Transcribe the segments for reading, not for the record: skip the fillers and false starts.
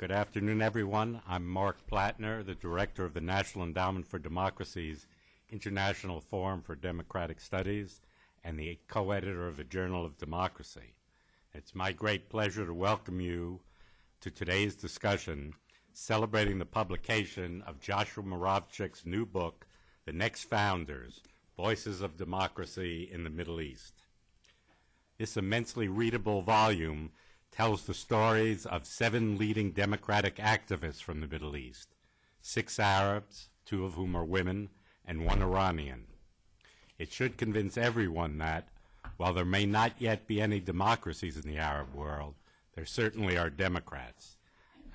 Good afternoon, everyone. I'm Mark Plattner, the director of the National Endowment for Democracy's International Forum for Democratic Studies and the co-editor of the Journal of Democracy. It's my great pleasure to welcome you to today's discussion celebrating the publication of Joshua Muravchik's new book, The Next Founders, Voices of Democracy in the Middle East. This immensely readable volume tells the stories of 7 leading democratic activists from the Middle East, 6 Arabs, 2 of whom are women, and 1 Iranian. It should convince everyone that, while there may not yet be any democracies in the Arab world, there certainly are Democrats.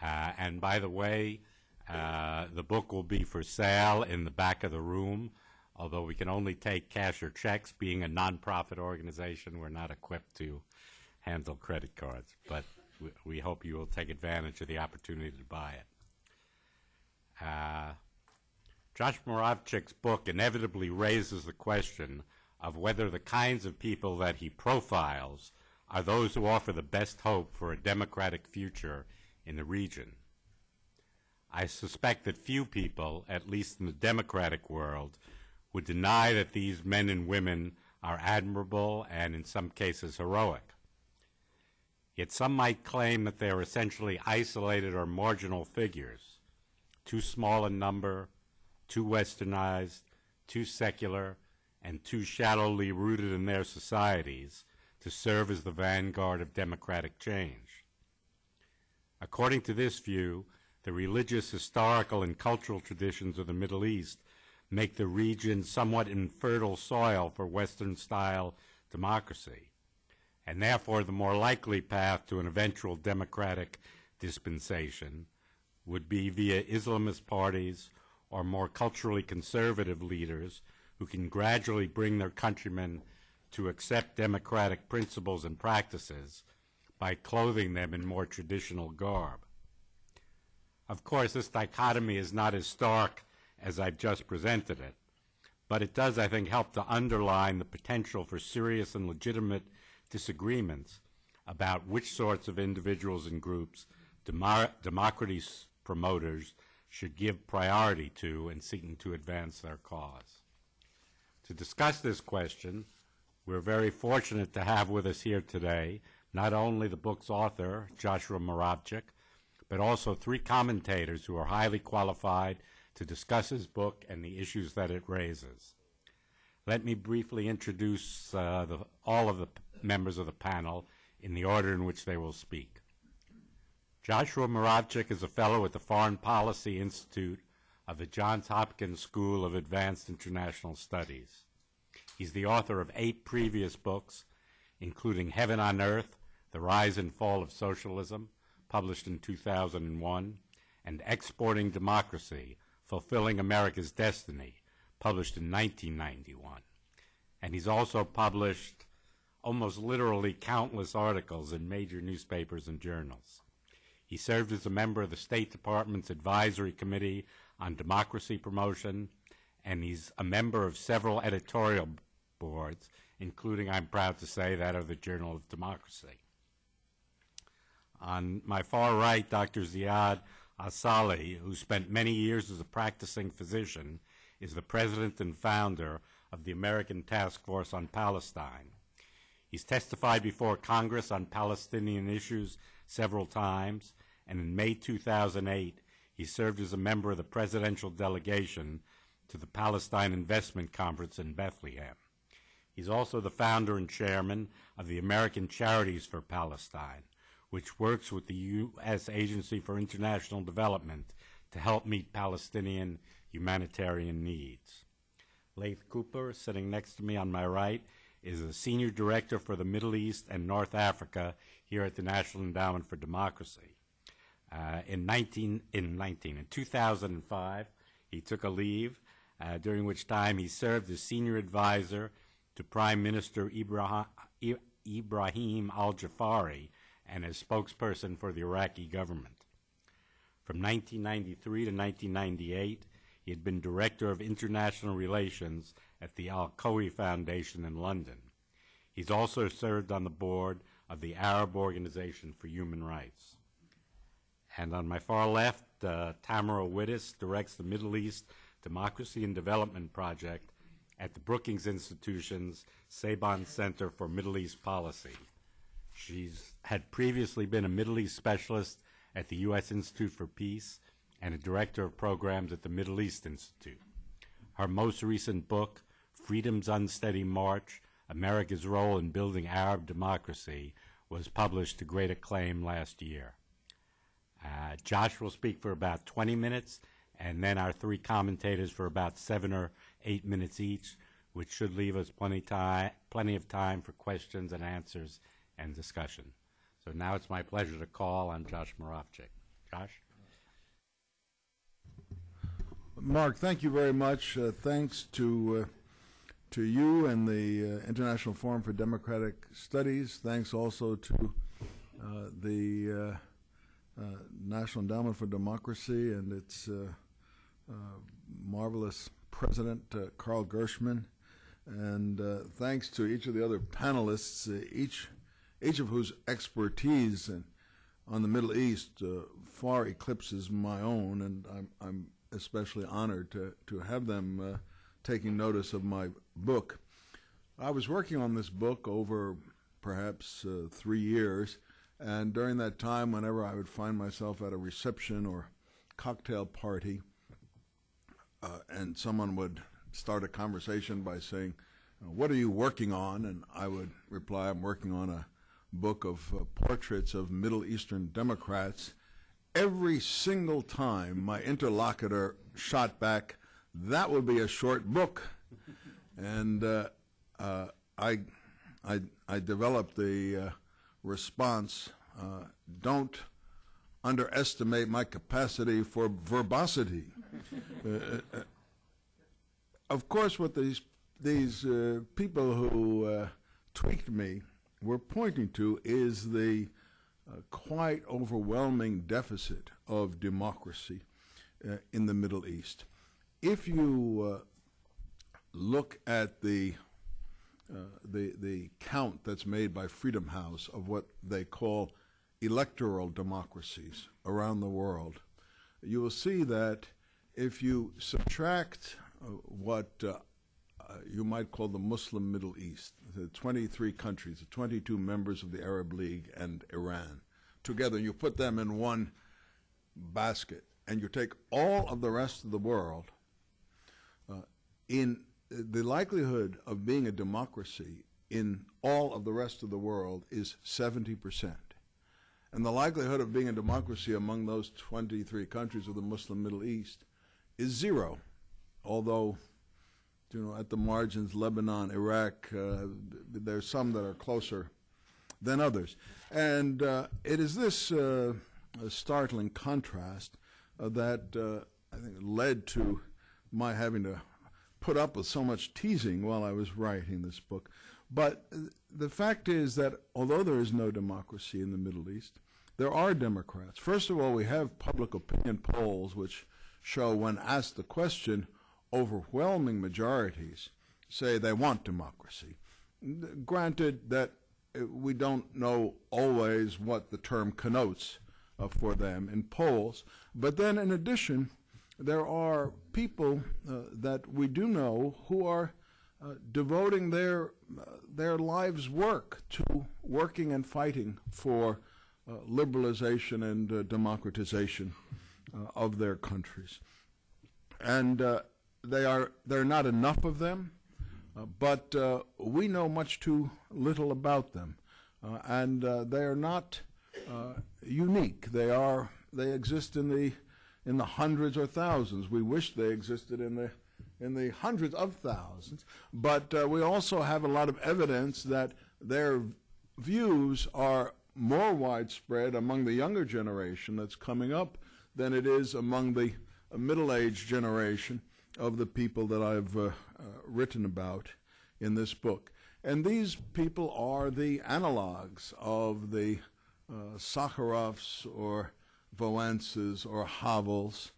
And by the way, the book will be for sale in the back of the room, although we can only take cash or checks. Being a nonprofit organization, we're not equipped to handle credit cards, but we hope you will take advantage of the opportunity to buy it. Josh Muravchik's book inevitably raises the question of whether the kinds of people that he profiles are those who offer the best hope for a democratic future in the region. I suspect that few people, at least in the democratic world, would deny that these men and women are admirable and in some cases heroic. Yet some might claim that they are essentially isolated or marginal figures, too small in number, too westernized, too secular, and too shallowly rooted in their societies to serve as the vanguard of democratic change. According to this view, the religious, historical, and cultural traditions of the Middle East make the region somewhat infertile soil for Western-style democracy, and therefore the more likely path to an eventual democratic dispensation would be via Islamist parties or more culturally conservative leaders who can gradually bring their countrymen to accept democratic principles and practices by clothing them in more traditional garb. Of course, this dichotomy is not as stark as I've just presented it, but it does, I think, help to underline the potential for serious and legitimate disagreements about which sorts of individuals and groups democracy promoters should give priority to in seeking to advance their cause. To discuss this question, we're very fortunate to have with us here today not only the book's author, Joshua Muravchik, but also 3 commentators who are highly qualified to discuss his book and the issues that it raises. Let me briefly introduce all of the members of the panel in the order in which they will speak. Joshua Muravchik is a fellow at the Foreign Policy Institute of the Johns Hopkins School of Advanced International Studies. He's the author of 8 previous books, including Heaven on Earth, The Rise and Fall of Socialism, published in 2001, and Exporting Democracy, Fulfilling America's Destiny, published in 1991. And he's also published almost literally countless articles in major newspapers and journals. He served as a member of the State Department's Advisory Committee on Democracy Promotion, and he's a member of several editorial boards, including, I'm proud to say, that of the Journal of Democracy. On my far right, Dr. Ziad Asali, who spent many years as a practicing physician, is the president and founder of the American Task Force on Palestine. He's testified before Congress on Palestinian issues several times, and in May 2008, he served as a member of the presidential delegation to the Palestine Investment Conference in Bethlehem. He's also the founder and chairman of the American Charities for Palestine, which works with the U.S. Agency for International Development to help meet Palestinian humanitarian needs. Leigh Cooper, sitting next to me on my right, is a senior director for the Middle East and North Africa here at the National Endowment for Democracy. In 2005, he took a leave, during which time he served as senior advisor to Prime Minister Ibrahim al-Jafari and as spokesperson for the Iraqi government. From 1993 to 1998, he had been Director of International Relations at the Al-Qawi Foundation in London. He's also served on the board of the Arab Organization for Human Rights. And on my far left, Tamara Wittes directs the Middle East Democracy and Development Project at the Brookings Institution's Saban Center for Middle East Policy. She's had previously been a Middle East specialist at the U.S. Institute for Peace and a director of programs at the Middle East Institute. Her most recent book, Freedom's Unsteady March, America's Role in Building Arab Democracy, was published to great acclaim last year. Josh will speak for about 20 minutes, and then our three commentators for about 7 or 8 minutes each, which should leave us plenty of time for questions and answers and discussion. So now it's my pleasure to call on Josh Muravchik. Josh? Mark, thank you very much. Thanks to you and the International Forum for Democratic Studies. Thanks also to the National Endowment for Democracy and its marvelous president, Carl Gershman. And thanks to each of the other panelists, each of whose expertise on the Middle East far eclipses my own, and I'm especially honored to have them taking notice of my book. I was working on this book over perhaps 3 years, and during that time, whenever I would find myself at a reception or cocktail party, and someone would start a conversation by saying, "What are you working on?" And I would reply, "I'm working on a book of portraits of Middle Eastern Democrats." Every single time my interlocutor shot back, "That would be a short book." And I developed the response, "Don't underestimate my capacity for verbosity." Of course, what these people who tweaked me were pointing to is the quite overwhelming deficit of democracy in the Middle East. If you look at the count that's made by Freedom House of what they call electoral democracies around the world, you will see that if you subtract what you might call the Muslim Middle East, the 23 countries, the 22 members of the Arab League and Iran, together, you put them in one basket, and you take all of the rest of the world, in the likelihood of being a democracy in all of the rest of the world is 70%. And the likelihood of being a democracy among those 23 countries of the Muslim Middle East is 0. Although, at the margins, Lebanon, Iraq, there's some that are closer than others. And it is this startling contrast that I think led to my having to put up with so much teasing while I was writing this book. But the fact is that although there is no democracy in the Middle East, there are Democrats. First of all, we have public opinion polls which show, when asked the question, overwhelming majorities say they want democracy. Granted that we don't know always what the term connotes for them in polls, but then in addition, there are people that we do know who are devoting their lives' work to working and fighting for liberalization and democratization of their countries. And there are not enough of them, but we know much too little about them. And they are not unique. They exist in the hundreds or thousands. We wish they existed in the hundreds of thousands. But we also have a lot of evidence that their views are more widespread among the younger generation that's coming up than it is among the middle-aged generation of the people that I've written about in this book. And these people are the analogs of the Sakharovs or Valences or Havels,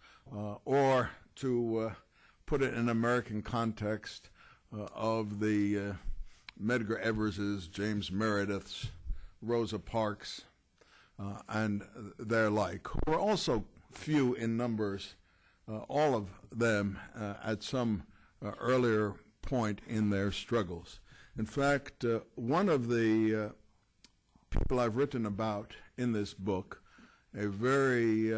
or to put it in American context, of the Medgar Evers's, James Meredith's, Rosa Parks, and their like, who were also few in numbers, all of them at some earlier point in their struggles. In fact, one of the people I've written about in this book, a very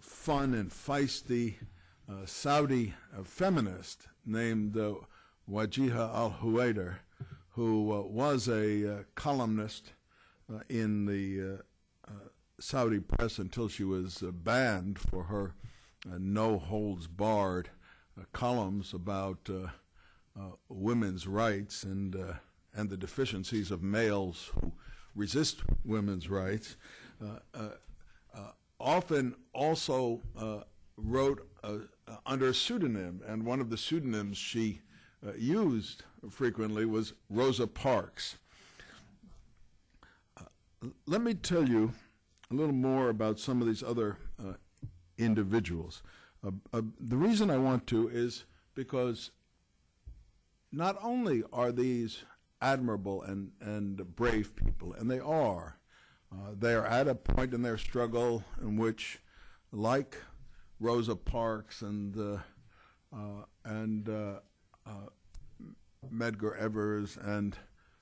fun and feisty Saudi feminist named Wajiha al-Huwaidar, who was a columnist in the Saudi press until she was banned for her no-holds-barred columns about women's rights and the deficiencies of males who resist women's rights. Often also wrote under a pseudonym, and one of the pseudonyms she used frequently was Rosa Parks. Let me tell you a little more about some of these other individuals. The reason I want to is because not only are these admirable and brave people, and they are at a point in their struggle in which, like Rosa Parks and Medgar Evers and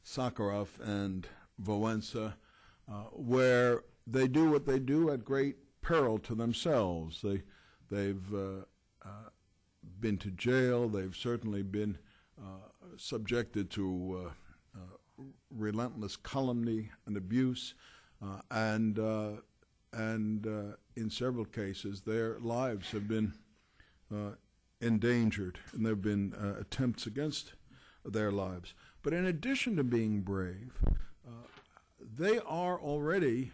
Sakharov and Wałęsa, where they do what they do at great peril to themselves. They've been to jail. They've certainly been subjected to relentless calumny and abuse, and in several cases their lives have been endangered, and there have been attempts against their lives. But in addition to being brave, they are already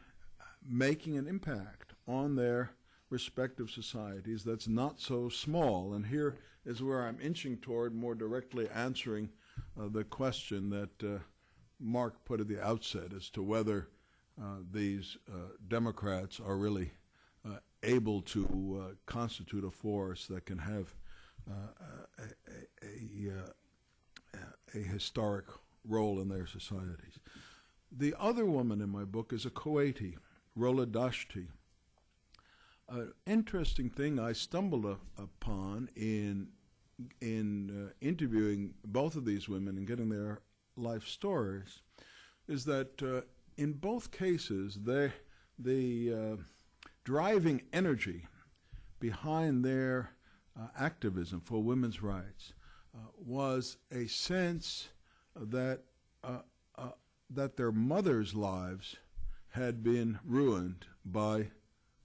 making an impact on their respective societies that's not so small. And here is where I'm inching toward more directly answering the question that Mark put at the outset as to whether these Democrats are really able to constitute a force that can have a historic role in their societies. The other woman in my book is a Kuwaiti, Rola Dashti. An interesting thing I stumbled upon in interviewing both of these women and getting their life stories is that in both cases, the driving energy behind their activism for women's rights was a sense that their mothers' lives had been ruined by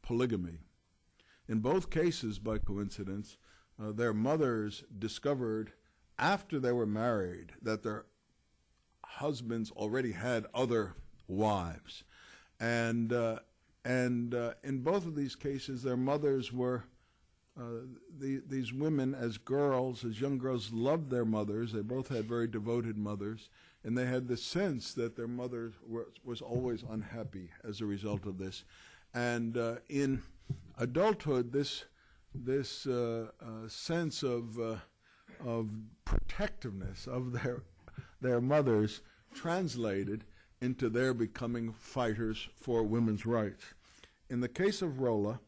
polygamy. In both cases, by coincidence, their mothers discovered after they were married that their husbands already had other wives. And in both of these cases, their mothers were, these women as girls, as young girls, loved their mothers. They both had very devoted mothers, and they had the sense that their mother was always unhappy as a result of this. And in adulthood, this sense of protectiveness of their mothers translated into their becoming fighters for women's rights. In the case of Rola,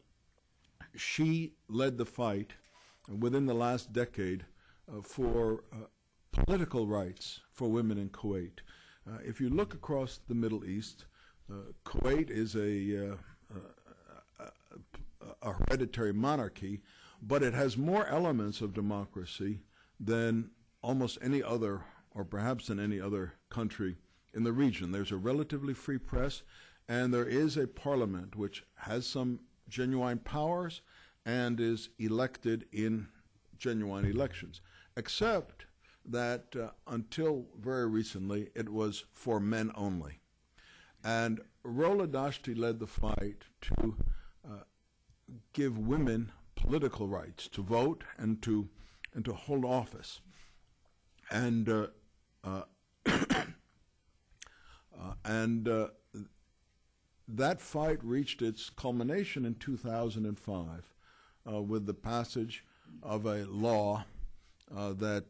she led the fight within the last decade for political rights for women in Kuwait. If you look across the Middle East, Kuwait is a hereditary monarchy, but it has more elements of democracy than almost any other, or perhaps than any other country in the region. There's a relatively free press, and there is a parliament which has some genuine powers and is elected in genuine elections, except that until very recently it was for men only. And Rola Dashti led the fight to give women political rights to vote and to hold office. And that fight reached its culmination in 2005 with the passage of a law that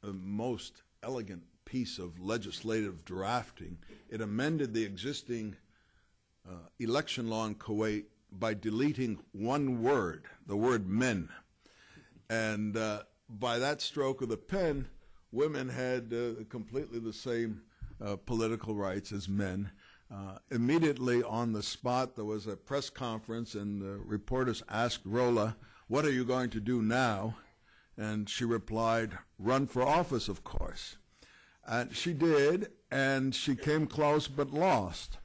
most elegant piece of legislative drafting. It amended the existing election law in Kuwait by deleting one word, the word men. And by that stroke of the pen, women had completely the same political rights as men. Immediately on the spot, there was a press conference, and the reporters asked Rola, "What are you going to do now?" And she replied, "Run for office, of course." And she did, and she came close but lost.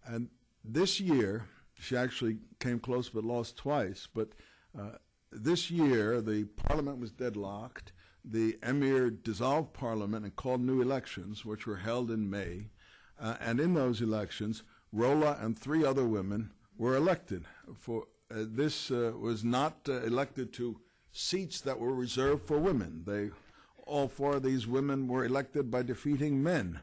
And this year, she actually came close but lost twice. But this year, the parliament was deadlocked. The emir dissolved parliament and called new elections, which were held in May. And in those elections, Rola and 3 other women were elected. This was not elected to seats that were reserved for women. All 4 of these women were elected by defeating men.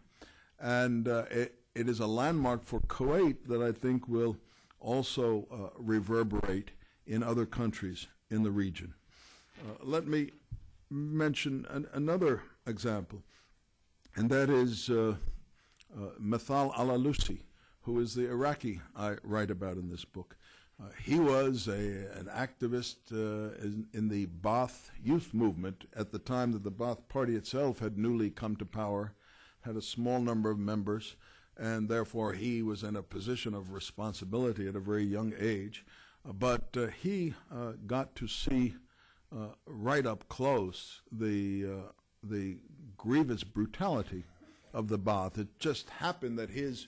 And it is a landmark for Kuwait that I think will also reverberate in other countries in the region. Let me mention another example, and that is Mithal al-Alusi, who is the Iraqi I write about in this book. He was an activist in the Ba'ath youth movement at the time that the Ba'ath party itself had newly come to power, had a small number of members, and therefore he was in a position of responsibility at a very young age. But he got to see right up close the grievous brutality of the Ba'ath. It just happened that his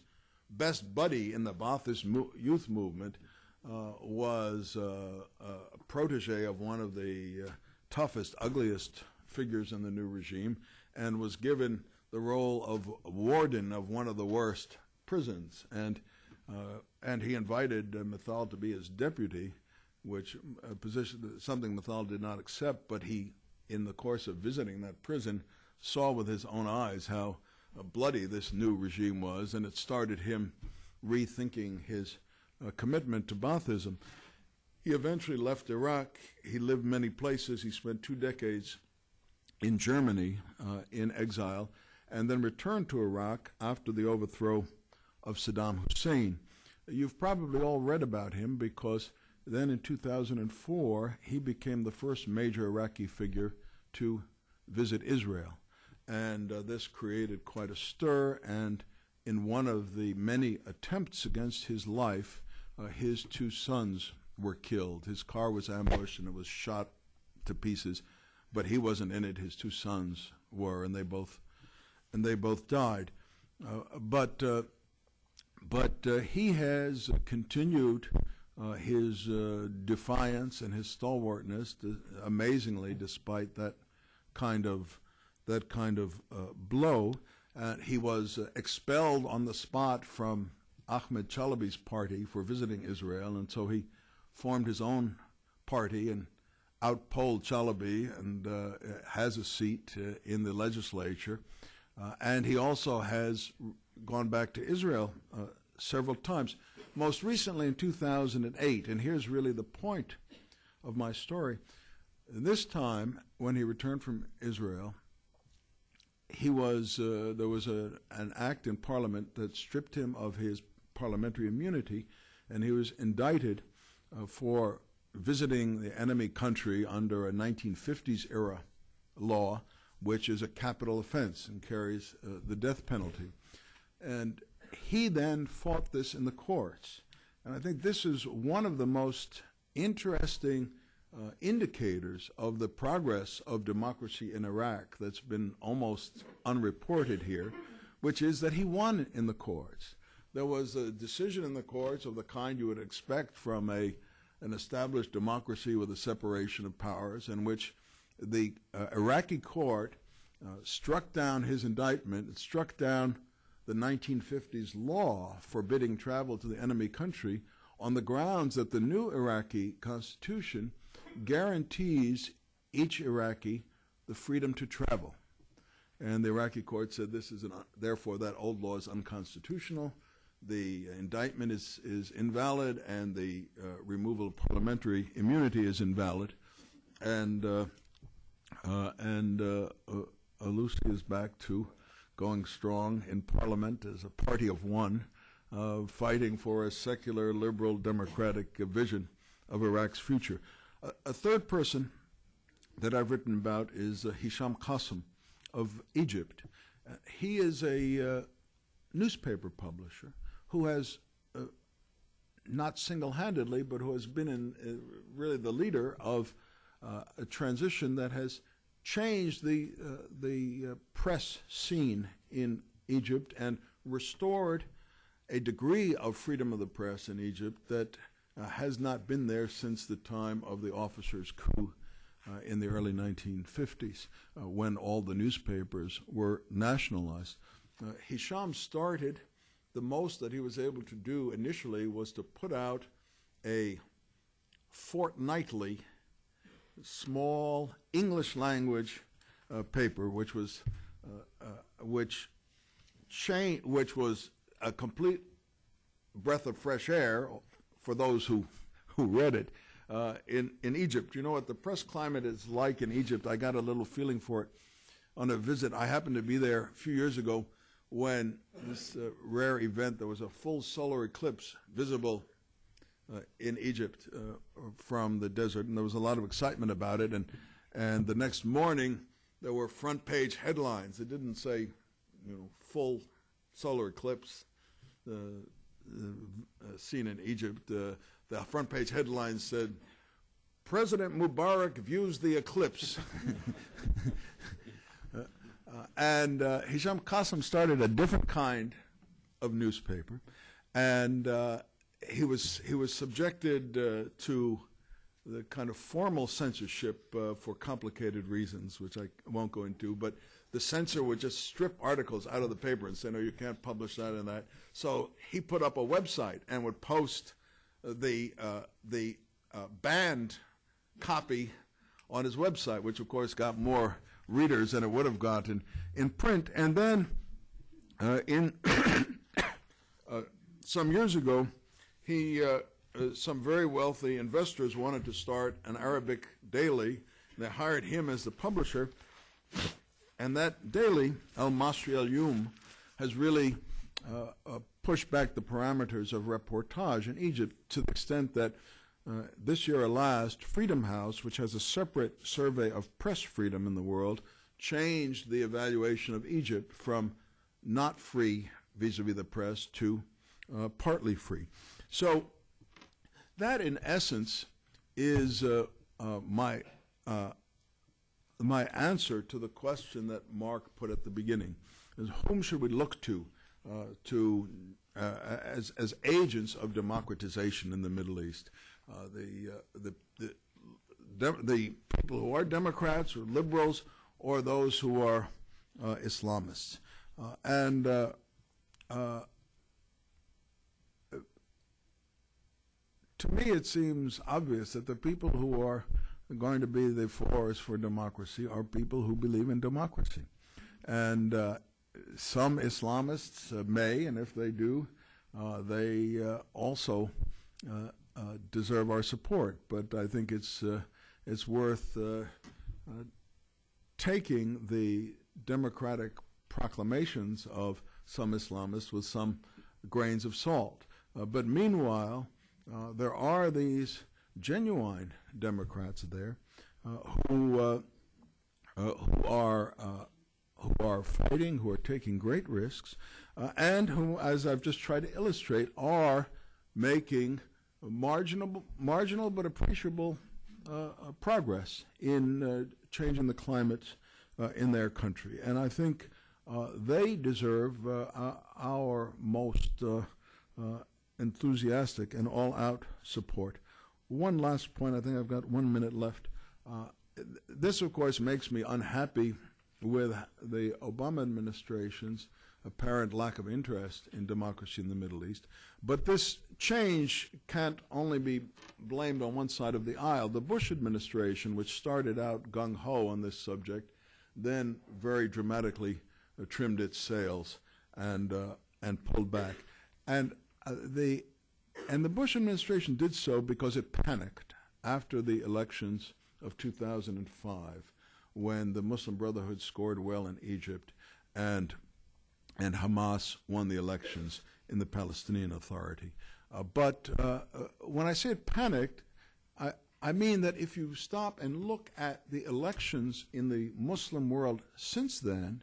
best buddy in the Ba'athist youth movement was a protege of one of the toughest, ugliest figures in the new regime, and was given the role of warden of one of the worst prisons. And he invited Mithal to be his deputy, which something Mithal did not accept, but he, in the course of visiting that prison, saw with his own eyes how bloody this new regime was, and it started him rethinking his commitment to Baathism. He eventually left Iraq. He lived many places. He spent 2 decades in Germany in exile, and then returned to Iraq after the overthrow of Saddam Hussein. You've probably all read about him, because then in 2004 he became the first major Iraqi figure to visit Israel. And this created quite a stir, and in one of the many attempts against his life, his 2 sons were killed. His car was ambushed and it was shot to pieces, but he wasn't in it. His 2 sons were, and they both died. But he has continued his defiance and his stalwartness, amazingly, despite that kind of blow. He was expelled on the spot from Ahmed Chalabi's party for visiting Israel, and so he formed his own party and outpolled Chalabi and has a seat in the legislature. And he also has gone back to Israel several times, most recently in 2008. And here's really the point of my story. This time, when he returned from Israel, there was an act in Parliament that stripped him of his parliamentary immunity, and he was indicted for visiting the enemy country under a 1950s era law, which is a capital offense and carries the death penalty. And he then fought this in the courts. And I think this is one of the most interesting indicators of the progress of democracy in Iraq that's been almost unreported here, which is that he won in the courts. There was a decision in the courts of the kind you would expect from an established democracy with a separation of powers, in which the Iraqi court struck down his indictment. It struck down the 1950s law forbidding travel to the enemy country on the grounds that the new Iraqi constitution guarantees each Iraqi the freedom to travel. And the Iraqi court said therefore that old law is unconstitutional, the indictment is invalid, and the removal of parliamentary immunity is invalid. And Lucy is back to going strong in Parliament as a party of one, fighting for a secular, liberal, democratic vision of Iraq's future. A third person that I've written about is Hisham Qasim of Egypt. He is a newspaper publisher who has, not single-handedly, but who has been really the leader of a transition that has changed the press scene in Egypt and restored a degree of freedom of the press in Egypt that has not been there since the time of the officers' coup in the early 1950s, when all the newspapers were nationalized. Hisham started, the most that he was able to do initially was to put out a fortnightly, small English language paper, which was a complete breath of fresh air for those who read it in Egypt. You know what the press climate is like in Egypt? I got a little feeling for it on a visit. I happened to be there a few years ago when this rare event, there was a full solar eclipse visible in Egypt from the desert, and there was a lot of excitement about it. And the next morning, there were front page headlines. It didn't say, full solar eclipse seen in Egypt. The front page headlines said, President Mubarak views the eclipse. And Hisham Qasim started a different kind of newspaper, and he was subjected to the kind of formal censorship for complicated reasons, which I won't go into, but the censor would just strip articles out of the paper and say, no, you can't publish that and that. So he put up a website and would post the banned copy on his website, which of course got more readers than it would have gotten in print. And then in some years ago, some very wealthy investors wanted to start an Arabic daily. They hired him as the publisher. And that daily, Al-Masri Al-Yum, has really pushed back the parameters of reportage in Egypt to the extent that this year last, Freedom House, which has a separate survey of press freedom in the world, changed the evaluation of Egypt from not free vis-a-vis the press to partly free. So that, in essence, is my answer to the question that Mark put at the beginning: is whom should we look to as agents of democratization in the Middle East? The people who are Democrats or liberals, or those who are Islamists. To me, it seems obvious that the people who are going to be the force for democracy are people who believe in democracy. And some Islamists may, and if they do, they also deserve our support. But I think it's worth taking the democratic proclamations of some Islamists with some grains of salt. But meanwhile, there are these genuine Democrats there who are fighting, who are taking great risks, and who, as I've just tried to illustrate, are making marginal but appreciable progress in changing the climate in their country. And I think they deserve our most enthusiastic and all-out support. One last point, I think I've got 1 minute left. This, of course, makes me unhappy with the Obama administration's apparent lack of interest in democracy in the Middle East. But this change can't only be blamed on one side of the aisle. The Bush administration, which started out gung-ho on this subject, then very dramatically trimmed its sails and pulled back. And the Bush administration did so because it panicked after the elections of 2005, when the Muslim Brotherhood scored well in Egypt and Hamas won the elections in the Palestinian Authority. But when I say it panicked, I mean that if you stop and look at the elections in the Muslim world since then,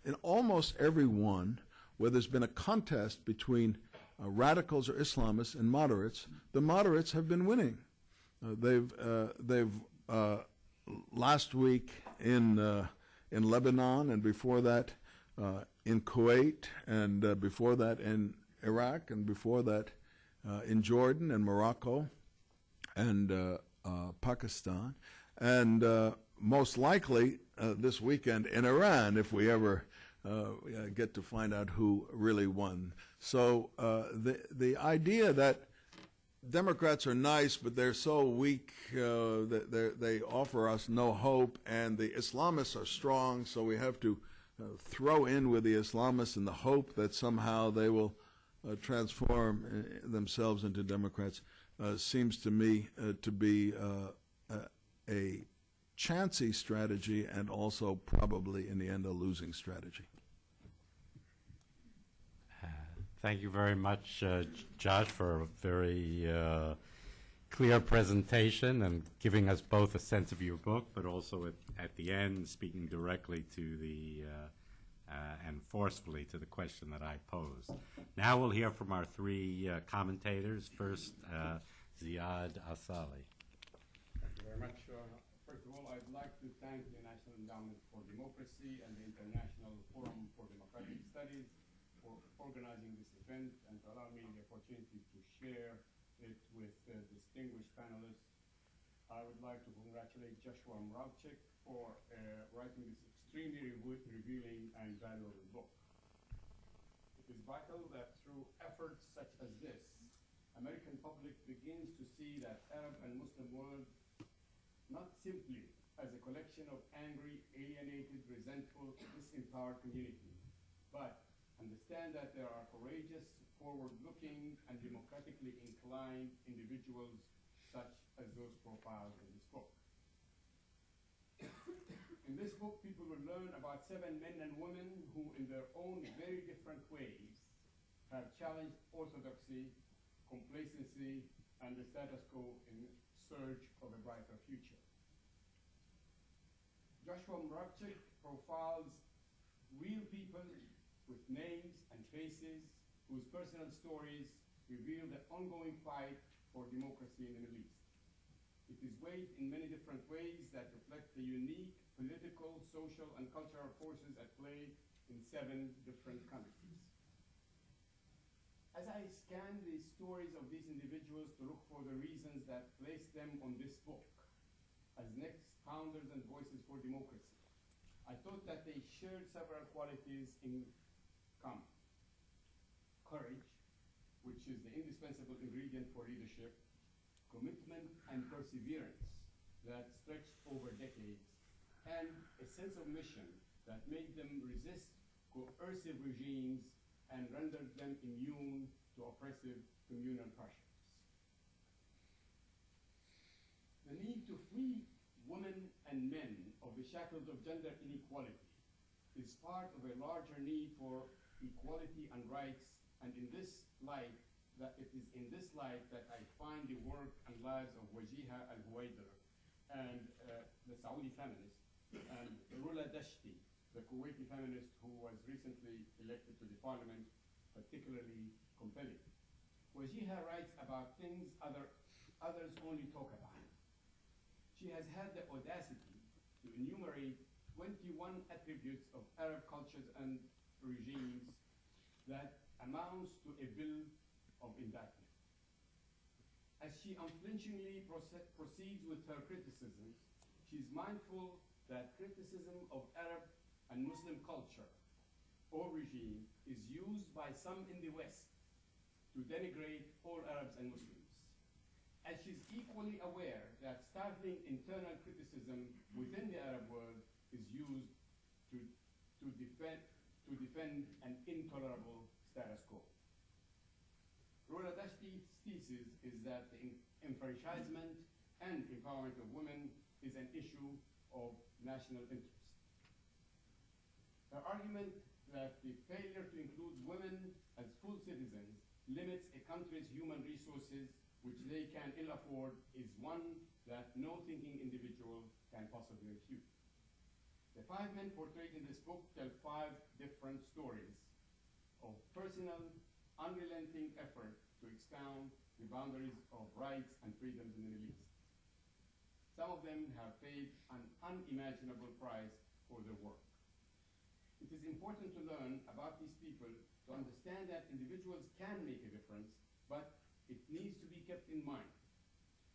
in almost every one where there's been a contest between radicals or Islamists and moderates, the moderates have been winning. They've last week in Lebanon, and before that in Kuwait, and before that in Iraq, and before that in Jordan and Morocco and Pakistan, and most likely this weekend in Iran, if we ever get to find out who really won. So the idea that Democrats are nice, but they're so weak that they offer us no hope, and the Islamists are strong, so we have to throw in with the Islamists in the hope that somehow they will transform themselves into Democrats, seems to me to be a chancy strategy, and also probably in the end a losing strategy. Thank you very much, Josh, for a very clear presentation and giving us both a sense of your book, but also at the end speaking directly to the and forcefully to the question that I posed. Now we'll hear from our three commentators. First, Ziad Asali. Thank you very much. First of all, I'd like to thank the National Endowment for Democracy and the International Forum for Democratic Studies for organizing this event and to allow me the opportunity to share it with distinguished panelists. I would like to congratulate Joshua Muravchik for writing this extremely revealing and valuable book. It is vital that through efforts such as this, American public begins to see that Arab and Muslim world not simply as a collection of angry, alienated, resentful, disempowered communities, but understand that there are courageous, forward-looking, and democratically inclined individuals such as those profiled in this book. In this book, people will learn about 7 men and women who, in their own very different ways, have challenged orthodoxy, complacency, and the status quo in search of a brighter future. Joshua Muravchik profiles real people with names and faces whose personal stories reveal the ongoing fight for democracy in the Middle East. It is weighed in many different ways that reflect the unique political, social, and cultural forces at play in 7 different countries. As I scan the stories of these individuals to look for the reasons that placed them on this book as next founders and voices for democracy, I thought that they shared several qualities in common. Courage, which is the indispensable ingredient for leadership, commitment and perseverance that stretched over decades, and a sense of mission that made them resist coercive regimes and rendered them immune to oppressive communal pressures. The need to free women and men of the shackles of gender inequality is part of a larger need for equality and rights, and in this light, it is in this light that I find the work and lives of Wajiha al-Huwaidar and the Saudi feminist, and Rula Dashti, the Kuwaiti feminist who was recently elected to the parliament, particularly compelling. Wajiha writes about things others only talk about. She has had the audacity to enumerate 21 attributes of Arab cultures and regimes that amounts to a bill of indictment. As she unflinchingly proceeds with her criticisms, she is mindful that criticism of Arab and Muslim culture or regime is used by some in the West to denigrate all Arabs and Muslims. As she's equally aware that startling internal criticism within the Arab world is used to defend an intolerable status quo. Rula Dashti's thesis is that the enfranchisement and empowerment of women is an issue of national interest. The argument that the failure to include women as full citizens limits a country's human resources, which they can ill afford, is one that no thinking individual can possibly refute. The 5 men portrayed in this book tell 5 different stories of personal, unrelenting effort to expound the boundaries of rights and freedoms in the Middle East. Some of them have paid an unimaginable price for their work. It is important to learn about these people to understand that individuals can make a difference, but it needs to be kept in mind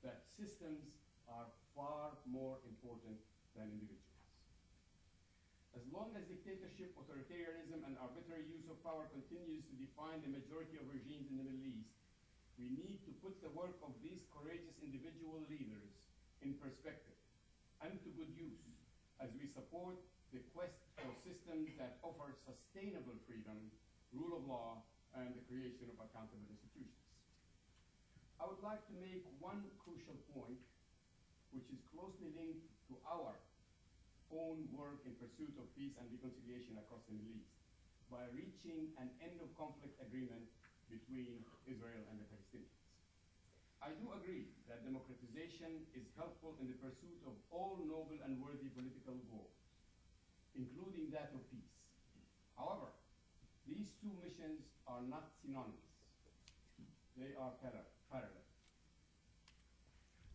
that systems are far more important than individuals. As long as dictatorship, authoritarianism, and arbitrary use of power continues to define the majority of regimes in the Middle East, we need to put the work of these courageous individual leaders in perspective and to good use as we support the quest for systems that offer sustainable freedom, rule of law, and the creation of accountable institutions. I would like to make one crucial point, which is closely linked to our own work in pursuit of peace and reconciliation across the Middle East by reaching an end-of-conflict agreement between Israel and the Palestinians. I do agree that democratization is helpful in the pursuit of all noble and worthy political goals, including that of peace. However, these 2 missions are not synonymous. They are parallel.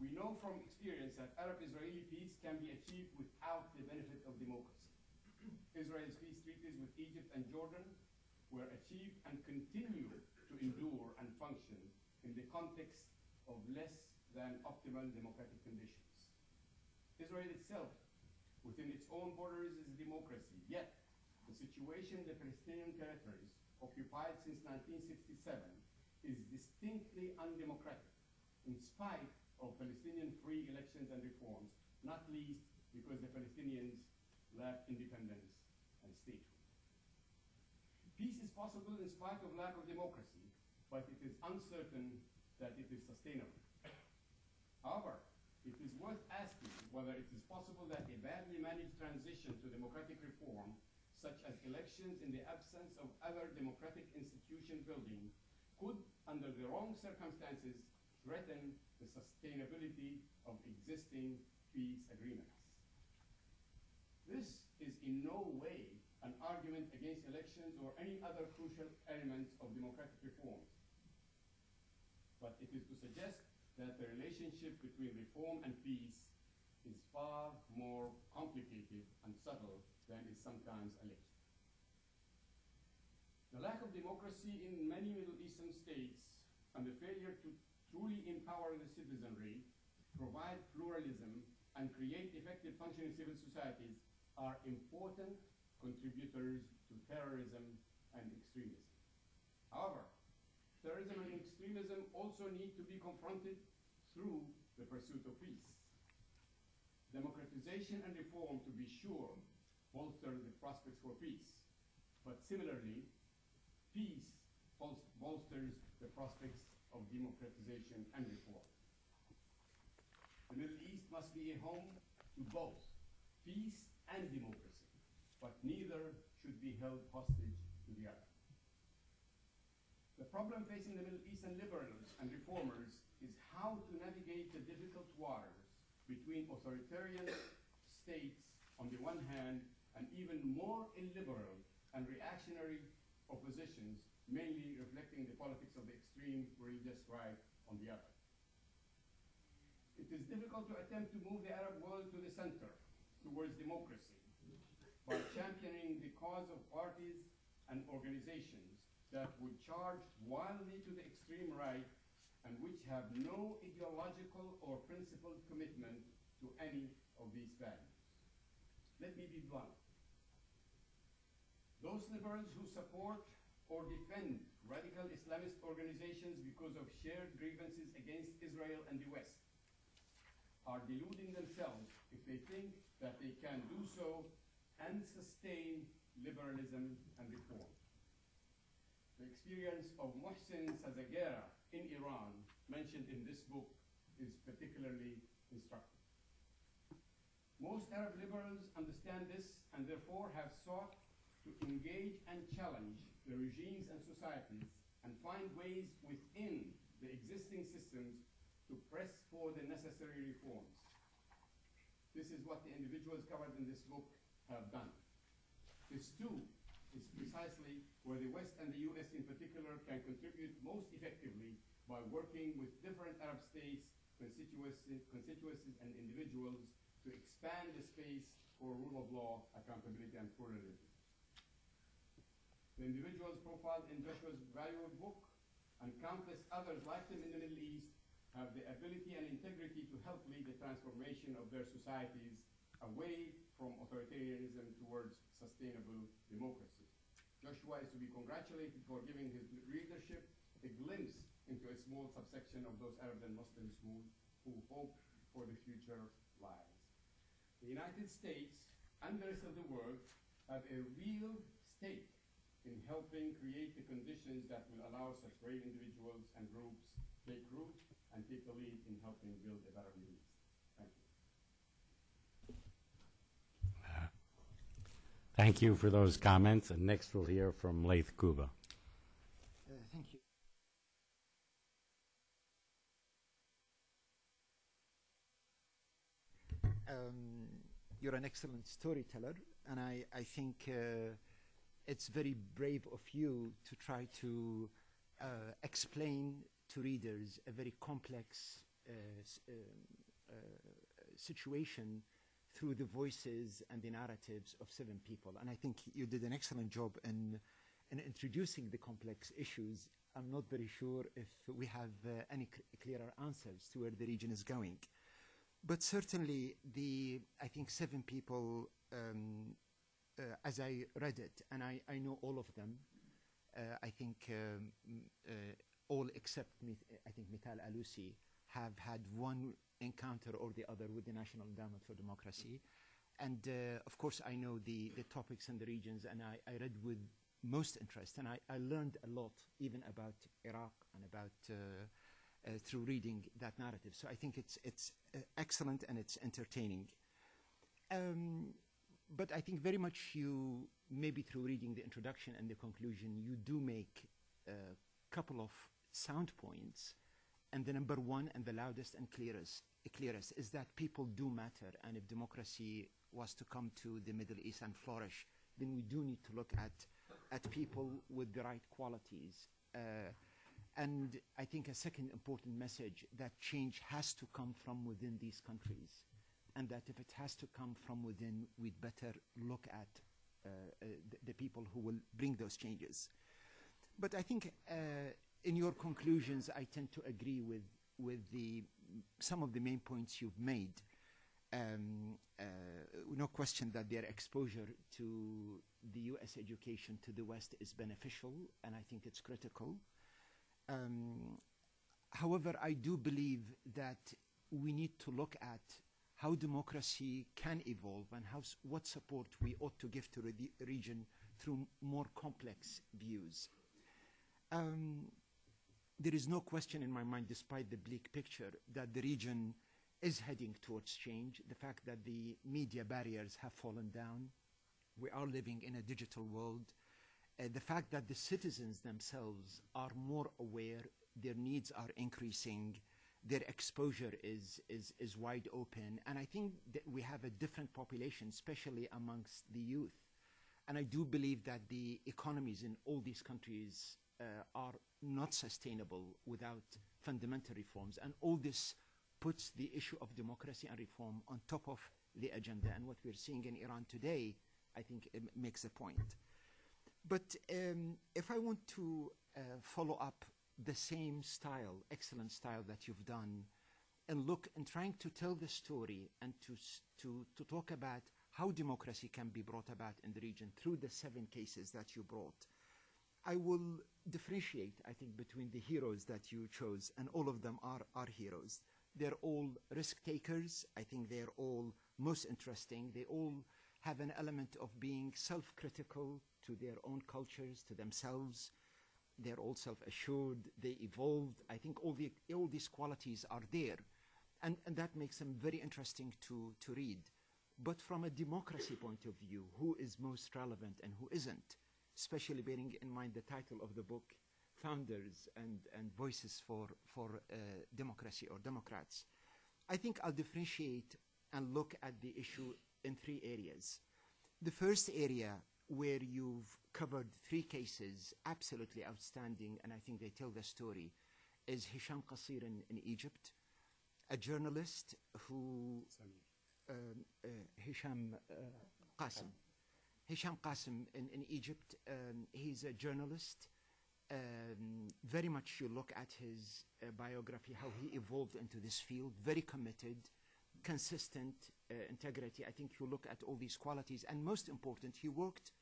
We know from experience that Arab-Israeli peace can be achieved without the benefit of democracy. Israel's peace treaties with Egypt and Jordan were achieved and continue to endure and function in the context of less than optimal democratic conditions. Israel itself, within its own borders, is a democracy, yet the situation in the Palestinian territories occupied since 1967 is distinctly undemocratic, in spite of Palestinian free elections and reforms, not least because the Palestinians lack independence and statehood. Peace is possible in spite of lack of democracy, but it is uncertain that it is sustainable. However, it is worth asking whether it is possible that a badly managed transition to democratic reform, such as elections in the absence of other democratic institution building, could, under the wrong circumstances, threaten the sustainability of existing peace agreements. This is in no way an argument against elections or any other crucial elements of democratic reforms, but it is to suggest that the relationship between reform and peace is far more complicated and subtle than is sometimes alleged. The lack of democracy in many Middle Eastern states and the failure to truly empower the citizenry, provide pluralism, and create effective functioning civil societies are important contributors to terrorism and extremism. However, terrorism and extremism also need to be confronted through the pursuit of peace. Democratization and reform, to be sure, bolster the prospects for peace, but similarly, peace bolsters the prospects of democratization and reform. The Middle East must be a home to both peace and democracy, but neither should be held hostage to the other. The problem facing the Middle Eastern liberals and reformers is how to navigate the difficult waters between authoritarian states on the one hand and even more illiberal and reactionary oppositions, mainly reflecting the politics of the extreme religious right on the other. It is difficult to attempt to move the Arab world to the center towards democracy by championing the cause of parties and organizations that would charge wildly to the extreme right and which have no ideological or principled commitment to any of these values. Let me be blunt. Those liberals who support or defend radical Islamist organizations because of shared grievances against Israel and the West are deluding themselves if they think that they can do so and sustain liberalism and reform. The experience of Mohsen Sazagera in Iran, mentioned in this book, is particularly instructive. Most Arab liberals understand this and therefore have sought to engage and challenge the regimes and societies and find ways within the existing systems to press for the necessary reforms. This is what the individuals covered in this book have done. This too is precisely where the West and the US in particular can contribute most effectively by working with different Arab states, constituencies and individuals to expand the space for rule of law, accountability and pluralism. The individuals profiled in Joshua's valuable book and countless others like them in the Middle East have the ability and integrity to help lead the transformation of their societies away from authoritarianism towards sustainable democracy. Joshua is to be congratulated for giving his readership a glimpse into a small subsection of those Arabs and Muslims who hope for the future lives. The United States and the rest of the world have a real stake in helping create the conditions that will allow such great individuals and groups take root and take the lead in helping build a better Middle East. Thank you. Thank you for those comments. And next we'll hear from Leigh Cooper. Thank you. You're an excellent storyteller, and I think it's very brave of you to try to explain to readers a very complex situation through the voices and the narratives of 7 people. And I think you did an excellent job in introducing the complex issues. I'm not very sure if we have any clearer answers to where the region is going. But certainly, I think 7 people, as I read it, and I know all of them, I think all except, I think, Mital Alusi have had one encounter or the other with the National Endowment for Democracy. And of course, I know the topics and the regions, and I read with most interest, and I learned a lot, even about Iraq and about through reading that narrative. So I think it's excellent and it's entertaining. But I think very much you, maybe through reading the introduction and the conclusion, you do make a couple of sound points. And the number one and the loudest and clearest is that people do matter. And if democracy was to come to the Middle East and flourish, then we do need to look at people with the right qualities. And I think a second important message, that change has to come from within these countries. And that if it has to come from within, we'd better look at the people who will bring those changes. But I think in your conclusions, I tend to agree with some of the main points you've made. No question that their exposure to the US education to the West is beneficial, and I think it's critical. However, I do believe that we need to look at how democracy can evolve and what support we ought to give to the region through more complex views. There is no question in my mind, despite the bleak picture, that the region is heading towards change. The fact that the media barriers have fallen down. We are living in a digital world. The fact that the citizens themselves are more aware, their needs are increasing, their exposure is wide open. And I think that we have a different population, especially amongst the youth. And I do believe that the economies in all these countries are not sustainable without fundamental reforms. And all this puts the issue of democracy and reform on top of the agenda. And what we're seeing in Iran today, I think it makes a point. But if I want to follow up the same style, excellent style that you've done, and look and trying to tell the story and to talk about how democracy can be brought about in the region through the 7 cases that you brought, I will differentiate, I think, between the heroes that you chose, and all of them are heroes. They're all risk takers. I think they're all most interesting. They all have an element of being self-critical to their own cultures, to themselves. They're all self-assured. They evolved. I think all these qualities are there. And that makes them very interesting to read. But from a democracy point of view, who is most relevant and who isn't, especially bearing in mind the title of the book, Founders and Voices for Democracy or Democrats. I think I'll differentiate and look at the issue in three areas. The first area, where you've covered three cases, absolutely outstanding, and I think they tell the story, is Hisham Qasir in Egypt, a journalist who, Hisham Qasim. Hisham Qasim in Egypt, he's a journalist. Very much you look at his biography, how he evolved into this field, very committed, consistent, integrity. I think you look at all these qualities, and most important, he worked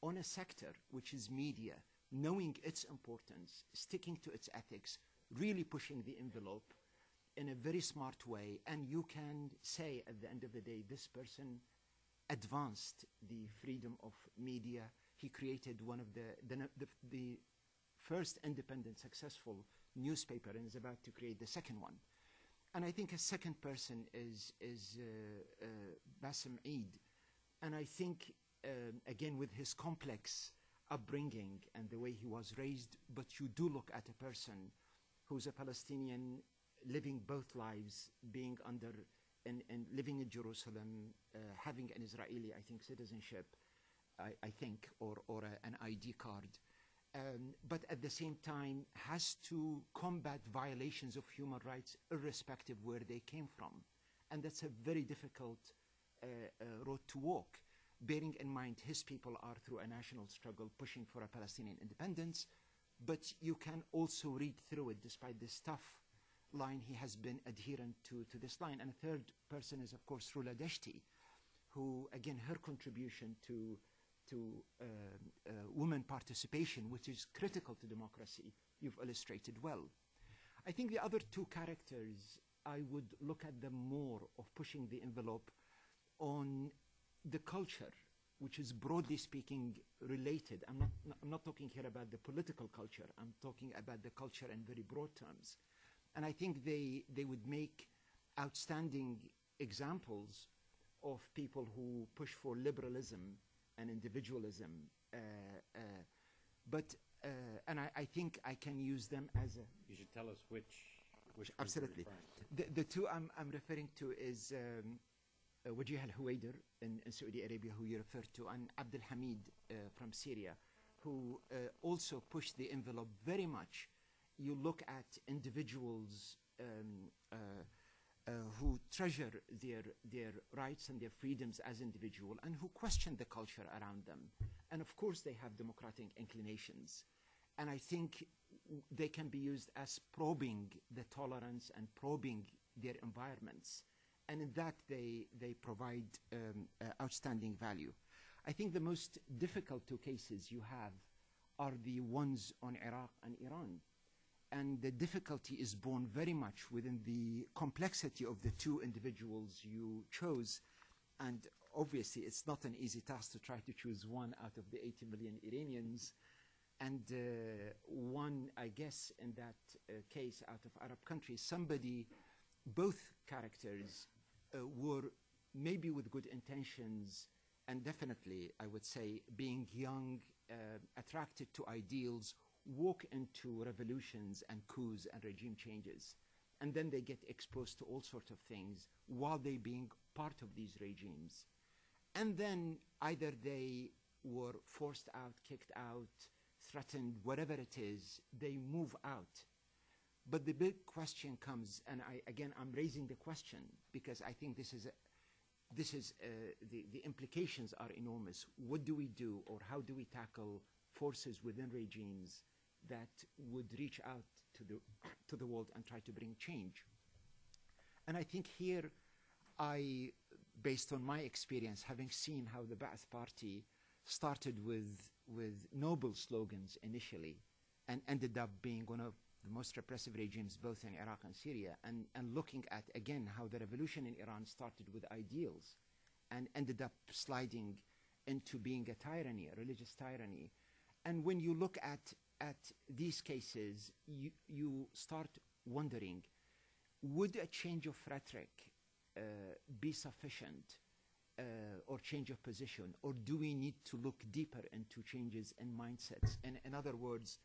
on a sector, which is media, knowing its importance, sticking to its ethics, really pushing the envelope in a very smart way, and you can say at the end of the day, this person advanced the freedom of media. He created one of the first independent successful newspaper and is about to create the second one. And I think a second person is Bassem Eid. And I think, again, with his complex upbringing and the way he was raised, but you do look at a person who's a Palestinian living both lives, being under and living in Jerusalem, having an Israeli, I think, citizenship, I think, or an ID card. But at the same time has to combat violations of human rights irrespective where they came from. And that's a very difficult road to walk, bearing in mind his people are through a national struggle pushing for a Palestinian independence, but you can also read through it despite this tough line, he has been adherent to this line. And a third person is, of course, Rula Deshti, who, again, her contribution to women participation, which is critical to democracy, you've illustrated well. I think the other two characters, I would look at them more of pushing the envelope on the culture, which is broadly speaking related. I'm not talking here about the political culture. I'm talking about the culture in very broad terms. And I think they would make outstanding examples of people who push for liberalism and individualism, and I think I can use them as a... You should tell us which absolutely. The two I'm referring to is Wajih al-Huwaider in Saudi Arabia, who you referred to, and Abdul Hamid from Syria, who also pushed the envelope very much. You look at individuals who treasure their rights and their freedoms as individuals and who question the culture around them. And of course they have democratic inclinations. And I think they can be used as probing the tolerance and probing their environments. And in that they provide outstanding value. I think the most difficult two cases you have are the ones on Iraq and Iran. And the difficulty is born very much within the complexity of the two individuals you chose. And obviously, it's not an easy task to try to choose one out of the 80 million Iranians. And one, I guess, in that case, out of Arab countries, somebody, both characters were maybe with good intentions, and definitely, I would say, being young, attracted to ideals, walk into revolutions and coups and regime changes. And then they get exposed to all sorts of things while they being part of these regimes. And then either they were forced out, kicked out, threatened, whatever it is, they move out. But the big question comes, and I'm raising the question because I think the implications are enormous. What do we do, or how do we tackle forces within regimes that would reach out to the world and try to bring change? And I think here, based on my experience, having seen how the Ba'ath Party started with noble slogans initially and ended up being one of the most repressive regimes both in Iraq and Syria, and looking at, again, how the revolution in Iran started with ideals and ended up sliding into being a tyranny, a religious tyranny. And when you look at these cases, you start wondering, would a change of rhetoric be sufficient or change of position, or do we need to look deeper into changes in mindsets? And in other words,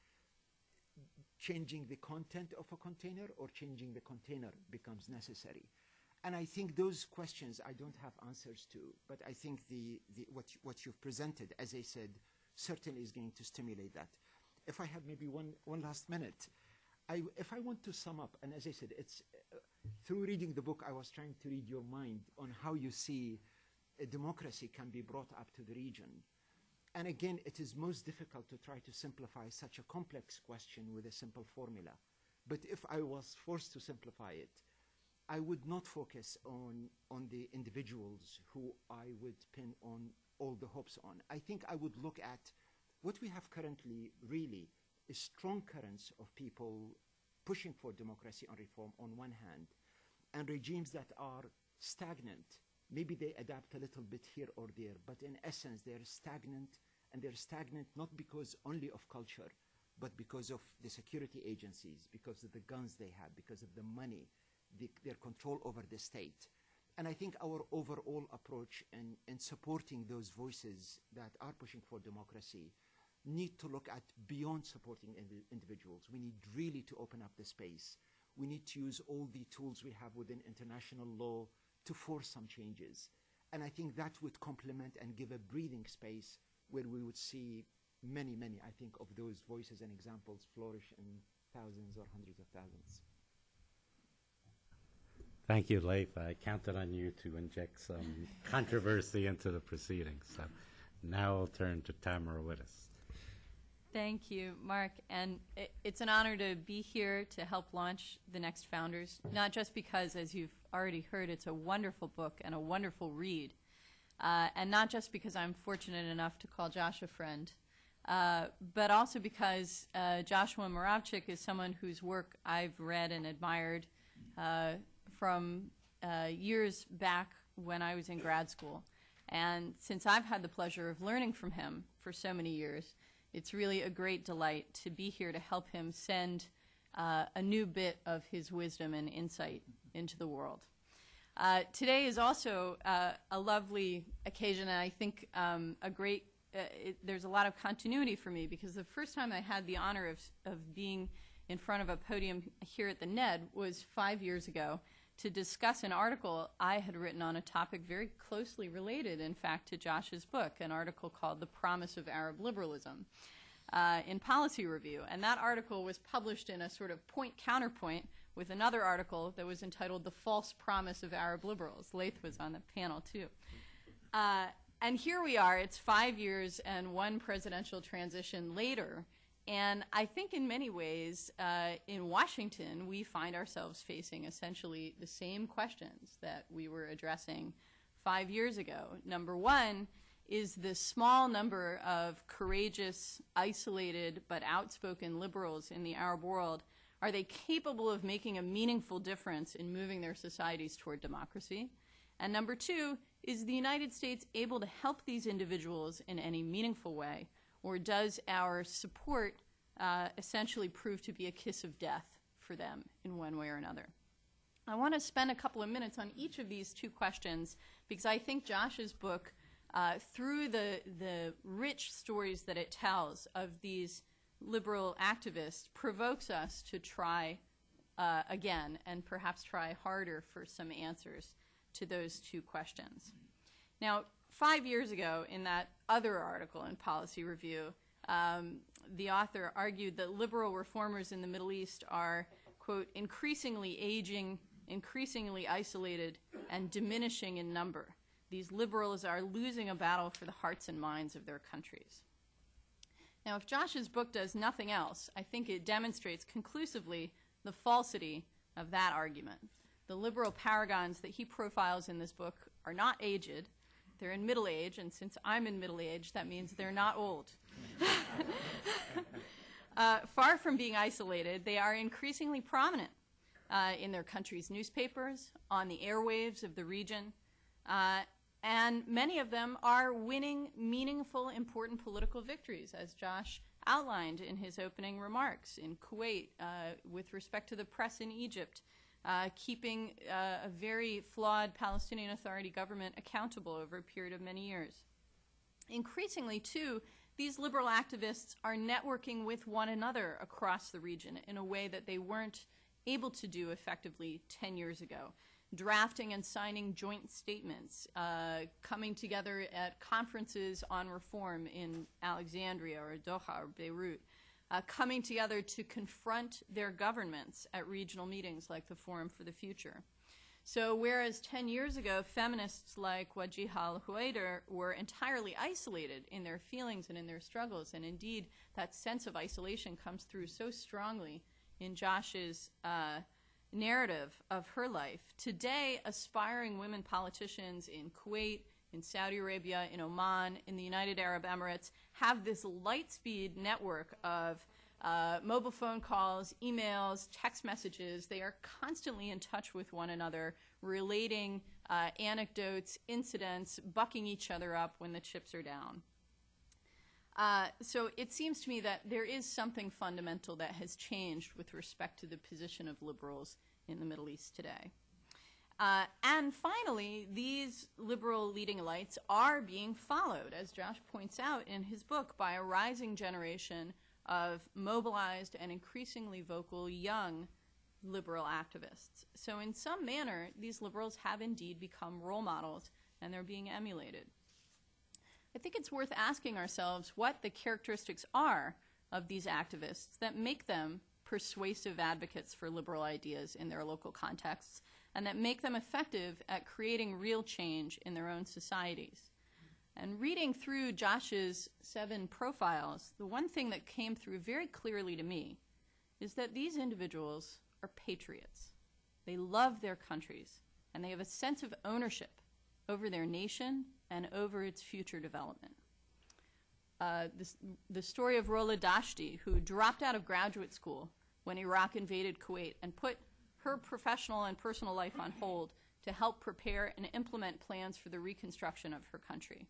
changing the content of a container or changing the container becomes necessary. And I think those questions I don't have answers to, but I think what you've presented, as I said, certainly is going to stimulate that. If I have maybe one last minute, if I want to sum up, and as I said, it's through reading the book, I was trying to read your mind on how you see a democracy can be brought up to the region. And again, it is most difficult to try to simplify such a complex question with a simple formula. But if I was forced to simplify it, I would not focus on the individuals who I would pin on all the hopes on. I think I would look at what we have currently really is strong currents of people pushing for democracy and reform on one hand, and regimes that are stagnant. Maybe they adapt a little bit here or there, but in essence they're stagnant, and they're stagnant not because only of culture, but because of the security agencies, because of the guns they have, because of the money, their control over the state. And I think our overall approach in supporting those voices that are pushing for democracy need to look at beyond supporting individuals. We need really to open up the space. We need to use all the tools we have within international law to force some changes. And I think that would complement and give a breathing space where we would see many, I think, of those voices and examples flourish in thousands or hundreds of thousands. Thank you, Laith. I counted on you to inject some controversy into the proceedings. So now I'll turn to Tamara Wittes. Thank you, Mark. And it's an honor to be here to help launch The Next Founders, not just because, as you've already heard, it's a wonderful book and a wonderful read, and not just because I'm fortunate enough to call Josh a friend, but also because Joshua Muravchik is someone whose work I've read and admired from years back when I was in grad school. And since I've had the pleasure of learning from him for so many years, it's really a great delight to be here to help him send a new bit of his wisdom and insight into the world. Today is also a lovely occasion, and I think there's a lot of continuity for me, because the first time I had the honor of being in front of a podium here at the NED was 5 years ago to discuss an article I had written on a topic very closely related, in fact, to Josh's book, an article called The Promise of Arab Liberalism in Policy Review. And that article was published in a sort of point-counterpoint with another article that was entitled The False Promise of Arab Liberals. Laith was on the panel, too. And here we are. It's 5 years and one presidential transition later. And I think in many ways, in Washington, we find ourselves facing essentially the same questions that we were addressing 5 years ago. Number one is the small number of courageous, isolated, but outspoken liberals in the Arab world. Are they capable of making a meaningful difference in moving their societies toward democracy? And number two, is the United States able to help these individuals in any meaningful way? Or does our support essentially prove to be a kiss of death for them in one way or another? I want to spend a couple of minutes on each of these two questions, because I think Josh's book, through the rich stories that it tells of these liberal activists, provokes us to try again and perhaps try harder for some answers to those two questions. Now, 5 years ago, in that other article in Policy Review, the author argued that liberal reformers in the Middle East are, quote, increasingly aging, increasingly isolated, and diminishing in number. These liberals are losing a battle for the hearts and minds of their countries. Now, if Josh's book does nothing else, I think it demonstrates conclusively the falsity of that argument. The liberal paragons that he profiles in this book are not aged. They're in middle age, and since I'm in middle age, that means they're not old. Far from being isolated, they are increasingly prominent in their country's newspapers, on the airwaves of the region, and many of them are winning meaningful, important political victories, as Josh outlined in his opening remarks, in Kuwait, with respect to the press in Egypt, keeping a very flawed Palestinian Authority government accountable over a period of many years. Increasingly, too, these liberal activists are networking with one another across the region in a way that they weren't able to do effectively 10 years ago. Drafting and signing joint statements, coming together at conferences on reform in Alexandria or Doha or Beirut, coming together to confront their governments at regional meetings like the Forum for the Future. So whereas 10 years ago, feminists like Wajiha al-Huwaider were entirely isolated in their feelings and in their struggles, and indeed that sense of isolation comes through so strongly in Josh's narrative of her life. Today, aspiring women politicians in Kuwait, in Saudi Arabia, in Oman, in the United Arab Emirates have this light-speed network of mobile phone calls, emails, text messages. They are constantly in touch with one another, relating anecdotes, incidents, bucking each other up when the chips are down. So it seems to me that there is something fundamental that has changed with respect to the position of liberals in the Middle East today. And finally, these liberal leading lights are being followed, as Josh points out in his book, by a rising generation of mobilized and increasingly vocal young liberal activists. So in some manner, these liberals have indeed become role models, and they're being emulated. I think it's worth asking ourselves what the characteristics are of these activists that make them persuasive advocates for liberal ideas in their local contexts, and that make them effective at creating real change in their own societies. And reading through Josh's 7 profiles, the one thing that came through very clearly to me is that these individuals are patriots. They love their countries, and they have a sense of ownership over their nation and over its future development. The story of Rola Dashti, who dropped out of graduate school when Iraq invaded Kuwait and put her professional and personal life on hold to help prepare and implement plans for the reconstruction of her country.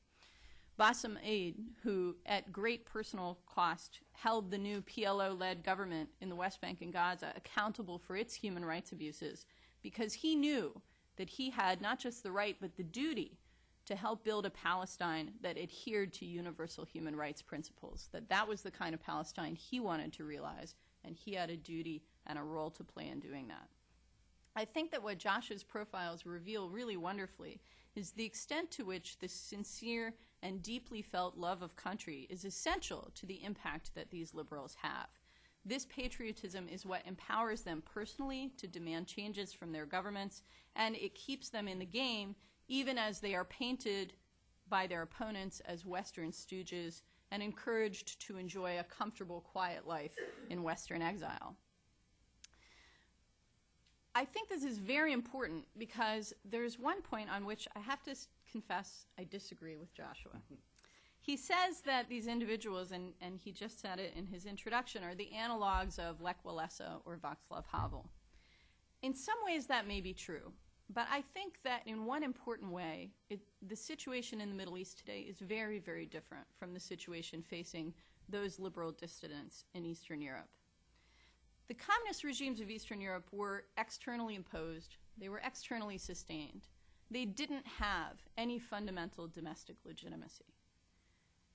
Bassem Eid, who at great personal cost held the new PLO-led government in the West Bank and Gaza accountable for its human rights abuses because he knew that he had not just the right but the duty to help build a Palestine that adhered to universal human rights principles, that was the kind of Palestine he wanted to realize, and he had a duty and a role to play in doing that. I think that what Josh's profiles reveal really wonderfully is the extent to which this sincere and deeply felt love of country is essential to the impact that these liberals have. This patriotism is what empowers them personally to demand changes from their governments, and it keeps them in the game even as they are painted by their opponents as Western stooges and encouraged to enjoy a comfortable, quiet life in Western exile. I think this is very important because there's one point on which I have to confess I disagree with Joshua. He says that these individuals, and he just said it in his introduction, are the analogs of Lech Walesa or Václav Havel. In some ways that may be true, but I think that in one important way, the situation in the Middle East today is very, very different from the situation facing those liberal dissidents in Eastern Europe. The communist regimes of Eastern Europe were externally imposed. They were externally sustained. They didn't have any fundamental domestic legitimacy.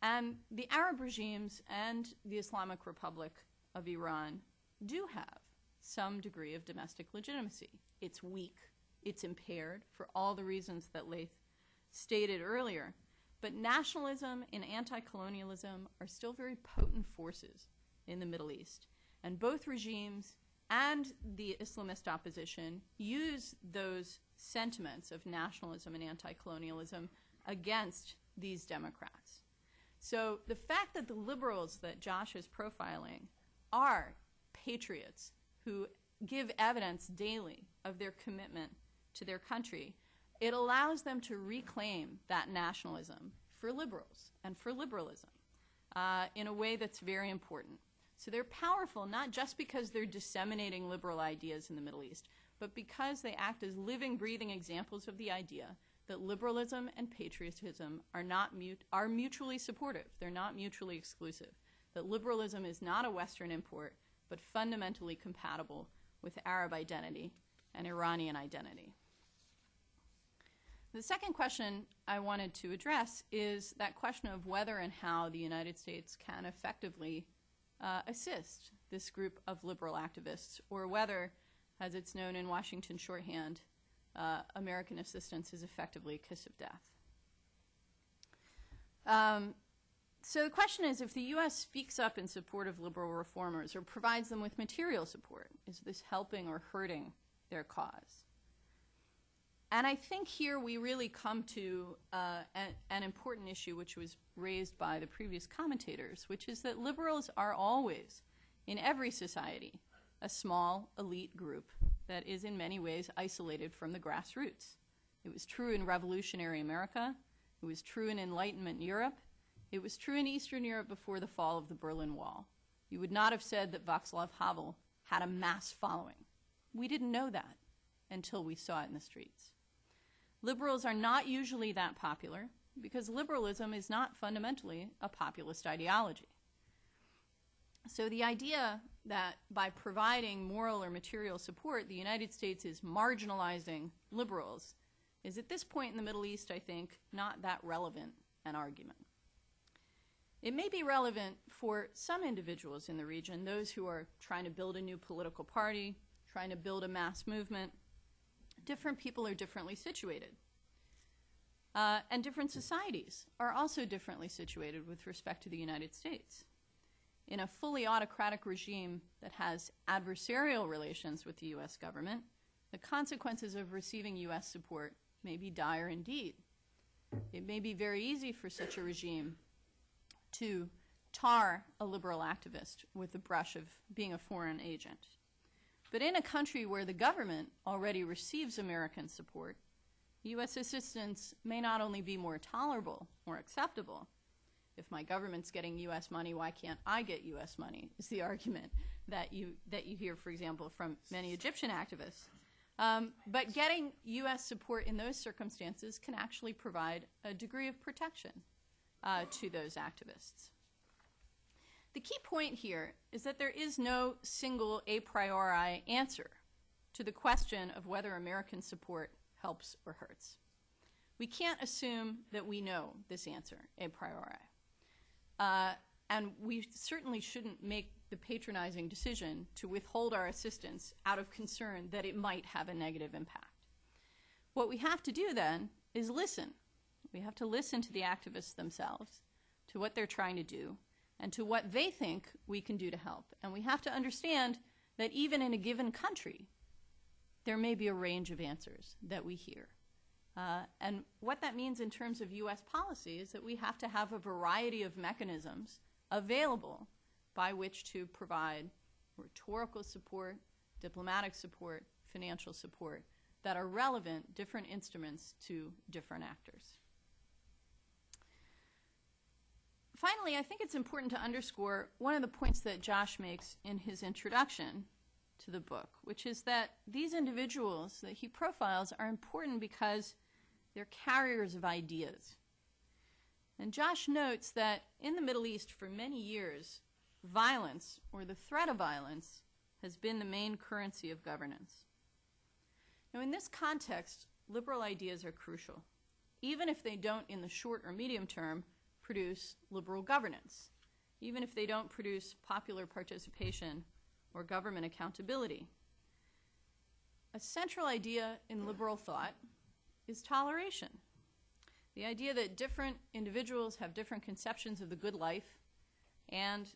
And the Arab regimes and the Islamic Republic of Iran do have some degree of domestic legitimacy. It's weak, it's impaired for all the reasons that Laith stated earlier. But nationalism and anti-colonialism are still very potent forces in the Middle East. And both regimes and the Islamist opposition use those sentiments of nationalism and anti-colonialism against these democrats. So the fact that the liberals that Josh is profiling are patriots who give evidence daily of their commitment to their country, it allows them to reclaim that nationalism for liberals and for liberalism in a way that's very important. So they're powerful not just because they're disseminating liberal ideas in the Middle East, but because they act as living, breathing examples of the idea that liberalism and patriotism are mutually supportive. They're not mutually exclusive. That liberalism is not a Western import, but fundamentally compatible with Arab identity and Iranian identity. The second question I wanted to address is that question of whether and how the United States can effectively assist this group of liberal activists, or whether, as it's known in Washington shorthand, American assistance is effectively a kiss of death. So the question is, if the U.S. speaks up in support of liberal reformers or provides them with material support, is this helping or hurting their cause? And I think here we really come to an important issue which was raised by the previous commentators, which is that liberals are always, in every society, a small elite group that is in many ways isolated from the grassroots. It was true in revolutionary America. It was true in Enlightenment Europe. It was true in Eastern Europe before the fall of the Berlin Wall. You would not have said that Václav Havel had a mass following. We didn't know that until we saw it in the streets. Liberals are not usually that popular because liberalism is not fundamentally a populist ideology. So the idea that by providing moral or material support, the United States is marginalizing liberals is at this point in the Middle East, I think, not that relevant an argument. It may be relevant for some individuals in the region, those who are trying to build a new political party, trying to build a mass movement. Different people are differently situated. And different societies are also differently situated with respect to the United States. In a fully autocratic regime that has adversarial relations with the U.S. government, the consequences of receiving U.S. support may be dire indeed. It may be very easy for such a regime to tar a liberal activist with the brush of being a foreign agent. But in a country where the government already receives American support, U.S. assistance may not only be more tolerable, more acceptable. If my government's getting U.S. money, why can't I get U.S. money, is the argument that you hear, for example, from many Egyptian activists. But getting U.S. support in those circumstances can actually provide a degree of protection to those activists. The key point here is that there is no single a priori answer to the question of whether American support helps or hurts. We can't assume that we know this answer a priori. And we certainly shouldn't make the patronizing decision to withhold our assistance out of concern that it might have a negative impact. What we have to do then is listen. We have to listen to the activists themselves, to what they're trying to do, and to what they think we can do to help. And we have to understand that even in a given country, there may be a range of answers that we hear. And what that means in terms of U.S. policy is that we have to have a variety of mechanisms available by which to provide rhetorical support, diplomatic support, financial support that are relevant, different instruments to different actors. Finally, I think it's important to underscore one of the points that Josh makes in his introduction to the book, which is that these individuals that he profiles are important because they're carriers of ideas. And Josh notes that in the Middle East for many years, violence, or the threat of violence, has been the main currency of governance. Now, in this context, liberal ideas are crucial, even if they don't, in the short or medium term, produce liberal governance, even if they don't produce popular participation or government accountability. A central idea in liberal thought is toleration. The idea that different individuals have different conceptions of the good life and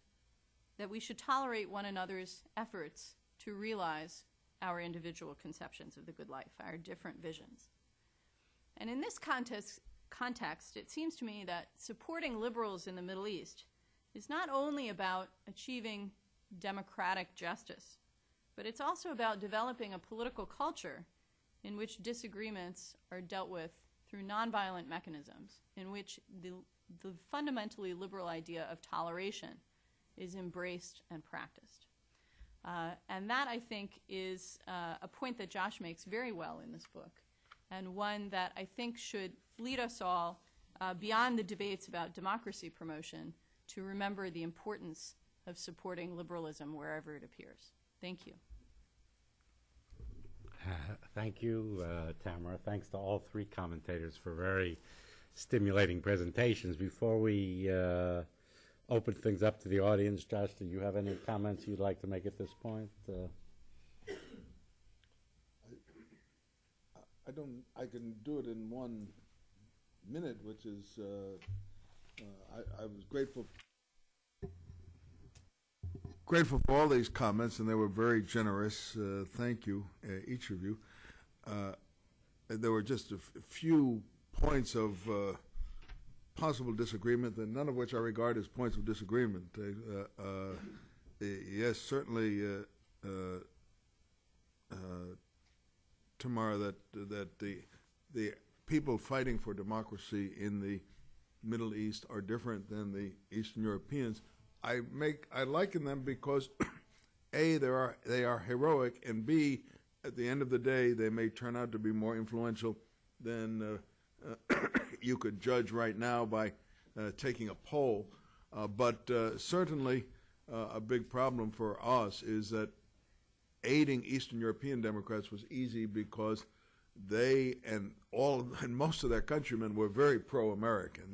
that we should tolerate one another's efforts to realize our individual conceptions of the good life, our different visions. And in this context, it seems to me that supporting liberals in the Middle East is not only about achieving democratic justice, but it's also about developing a political culture in which disagreements are dealt with through nonviolent mechanisms, in which the fundamentally liberal idea of toleration is embraced and practiced. And that, I think, is a point that Josh makes very well in this book, and one that I think should lead us all beyond the debates about democracy promotion to remember the importance of supporting liberalism wherever it appears. Thank you. Thank you, Tamara. Thanks to all three commentators for very stimulating presentations. Before we open things up to the audience, Josh, do you have any comments you'd like to make at this point? I can do it in 1 minute, which is I was grateful for all these comments, and they were very generous. Thank you, each of you. There were just a few points of possible disagreement, and none of which I regard as points of disagreement. Yes, certainly, Tamara, that the people fighting for democracy in the Middle East are different than the Eastern Europeans. I liken them because A, they are heroic, and B, at the end of the day, they may turn out to be more influential than you could judge right now by taking a poll. But certainly, a big problem for us is that aiding Eastern European Democrats was easy because they and most of their countrymen were very pro-American.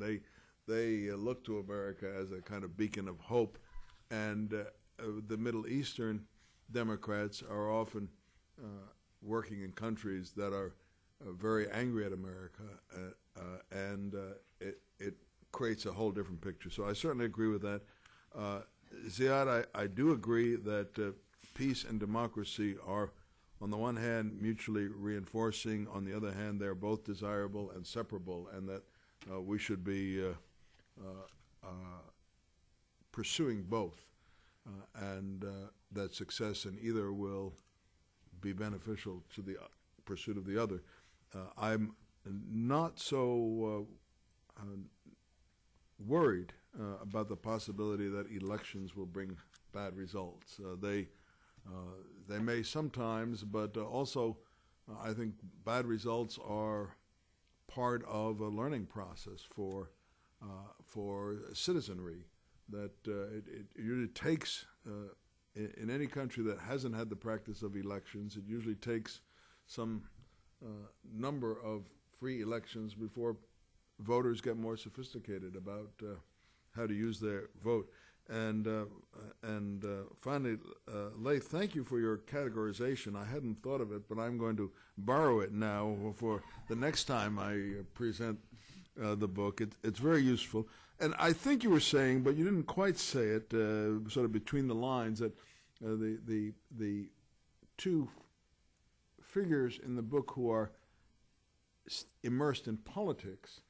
They look to America as a kind of beacon of hope, and the Middle Eastern Democrats are often working in countries that are very angry at America, and it creates a whole different picture. So I certainly agree with that. Ziad, I do agree that peace and democracy are, on the one hand, mutually reinforcing. On the other hand, they're both desirable and separable, and that we should be pursuing both, and that success in either will be beneficial to the pursuit of the other. I'm not so worried about the possibility that elections will bring bad results. They may sometimes, but also I think bad results are part of a learning process for citizenry. That it usually takes, in any country that hasn't had the practice of elections, it usually takes some number of free elections before voters get more sophisticated about how to use their vote. And finally, Laith, thank you for your categorization. I hadn't thought of it, but I'm going to borrow it now for the next time I present the book. It's very useful. And I think you were saying, but you didn't quite say it, sort of between the lines, that the two figures in the book who are immersed in politics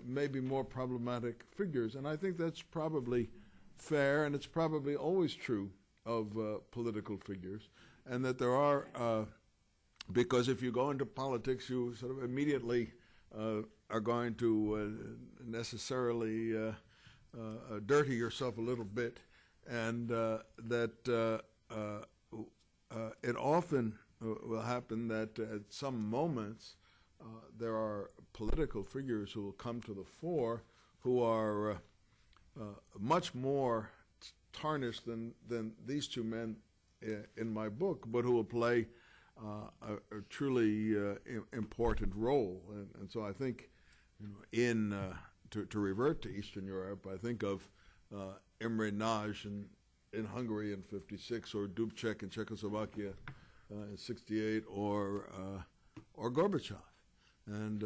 may be more problematic figures. And I think that's probably fair, and it's probably always true of political figures, and that there are, because if you go into politics, you sort of immediately are going to necessarily dirty yourself a little bit, and that it often will happen that at some moments there are political figures who will come to the fore who are much more tarnished than these two men in my book, but who will play a truly important role. And so I think, to revert to Eastern Europe, I think of Imre Nagy in Hungary in '56, or Dubček in Czechoslovakia in '68, or Gorbachev, and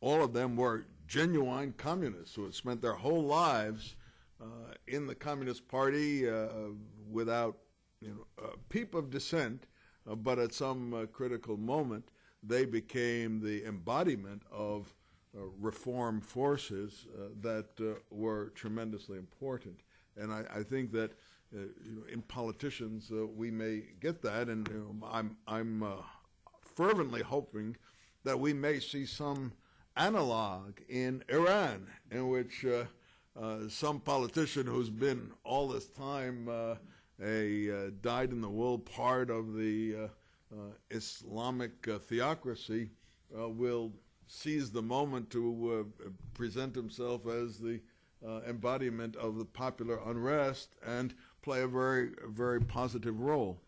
all of them were genuine communists who had spent their whole lives in the Communist Party without a peep of dissent, but at some critical moment they became the embodiment of reform forces that were tremendously important. And I think that in politicians we may get that, and I'm fervently hoping that we may see some analog in Iran, in which some politician who's been all this time a dyed-in-the-wool part of the Islamic theocracy will seize the moment to present himself as the embodiment of the popular unrest and play a very, very positive role.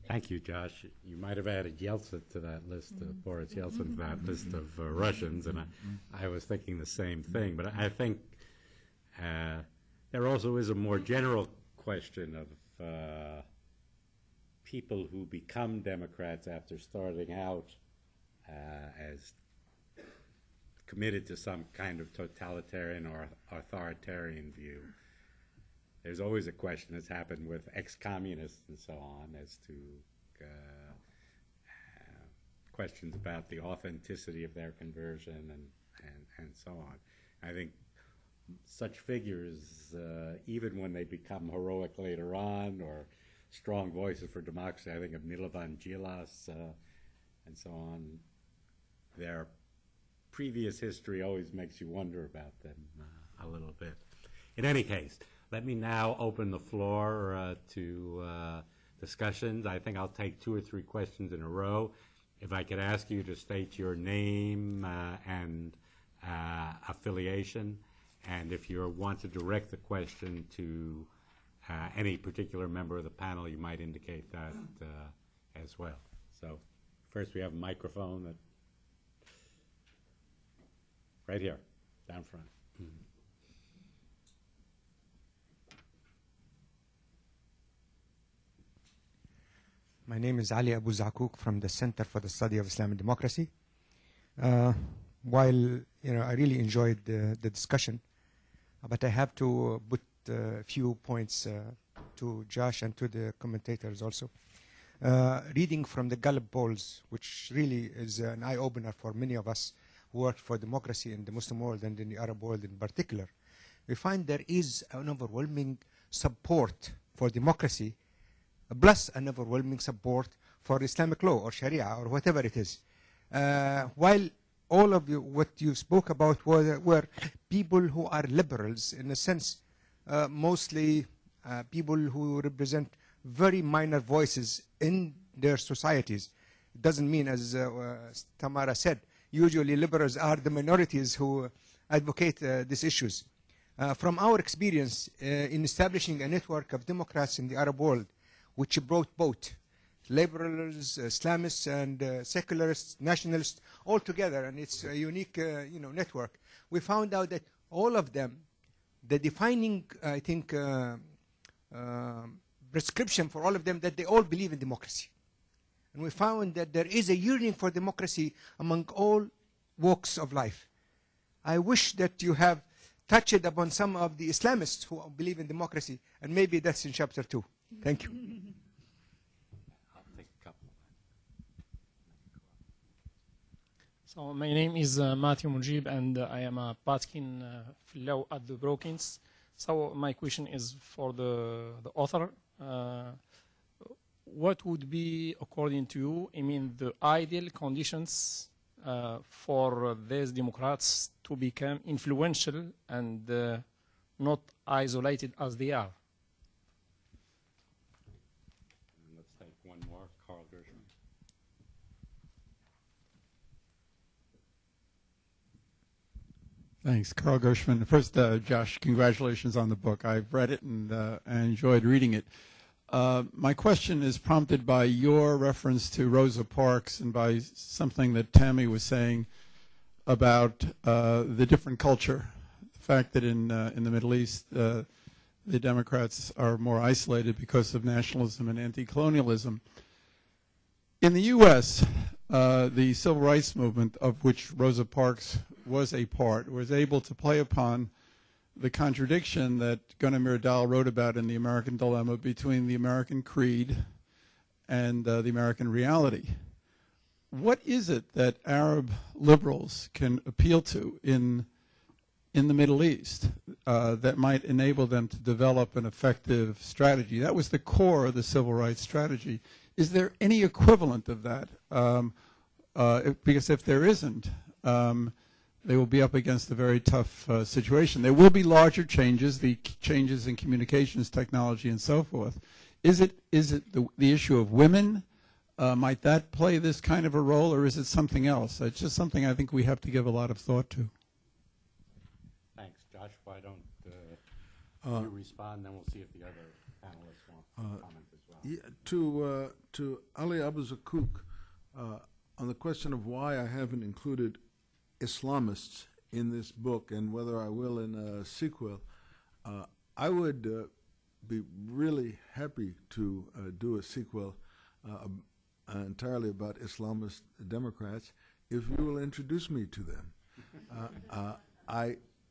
Thank you, Josh. You might have added Yeltsin to that list, Boris Yeltsin to that list of Russians, and I was thinking the same thing. But I think there also is a more general question of people who become Democrats after starting out as committed to some kind of totalitarian or authoritarian view. There's always a question that's happened with ex-communists and so on as to questions about the authenticity of their conversion and so on. I think such figures, even when they become heroic later on or strong voices for democracy, I think of Milovan Djilas and so on, their previous history always makes you wonder about them a little bit. In any case, let me now open the floor to discussions. I think I'll take 2 or 3 questions in a row. If I could ask you to state your name and affiliation, and if you want to direct the question to any particular member of the panel, you might indicate that as well. So first we have a microphone that right here, down front. My name is Ali Abu Zakuk from the Center for the Study of Islam and Democracy. While I really enjoyed the discussion, but I have to put a few points to Josh and to the commentators also. Reading from the Gallup polls, which really is an eye-opener for many of us who work for democracy in the Muslim world and in the Arab world in particular, we find there is an overwhelming support for democracy plus an overwhelming support for Islamic law or Sharia or whatever it is. While all of you, what you spoke about were people who are liberals in a sense, mostly people who represent very minor voices in their societies. It doesn't mean, as Tamara said, usually liberals are the minorities who advocate these issues. From our experience in establishing a network of Democrats in the Arab world, which brought both liberals, Islamists, and secularists, nationalists, all together, and it's a unique network. We found out that all of them, the defining, I think, prescription for all of them, that they all believe in democracy. And we found that there is a yearning for democracy among all walks of life. I wish that you have touched upon some of the Islamists who believe in democracy, and maybe that's in chapter 2. Thank you. I'll take a couple. So my name is Matthew Mujib, and I am a Patkin Fellow at the Brookings. So my question is for the author. What would be, according to you, the ideal conditions for these Democrats to become influential and not isolated as they are? Let's take one more, Carl Gershman. Thanks, Carl Gershman. First, Josh, congratulations on the book. I've read it and I enjoyed reading it. My question is prompted by your reference to Rosa Parks and by something that Tammy was saying about the different culture. The fact that in the Middle East, the Democrats are more isolated because of nationalism and anti-colonialism. In the U.S., the civil rights movement, of which Rosa Parks was a part, was able to play upon the contradiction that Gunnar Myrdal wrote about in The American Dilemma between the American creed and the American reality. What is it that Arab liberals can appeal to in the Middle East that might enable them to develop an effective strategy? That was the core of the civil rights strategy. Is there any equivalent of that? Because if there isn't, they will be up against a very tough situation. There will be larger changes, the changes in communications technology and so forth. Is it the issue of women? Might that play this kind of a role, or is it something else? It's just something I think we have to give a lot of thought to. Thanks. Josh, why don't you respond, then we'll see if the other panelists want to comment as well. Yeah, to Ali Abu Zakuk, on the question of why I haven't included Islamists in this book and whether I will in a sequel, I would be really happy to do a sequel entirely about Islamist Democrats if you will introduce me to them.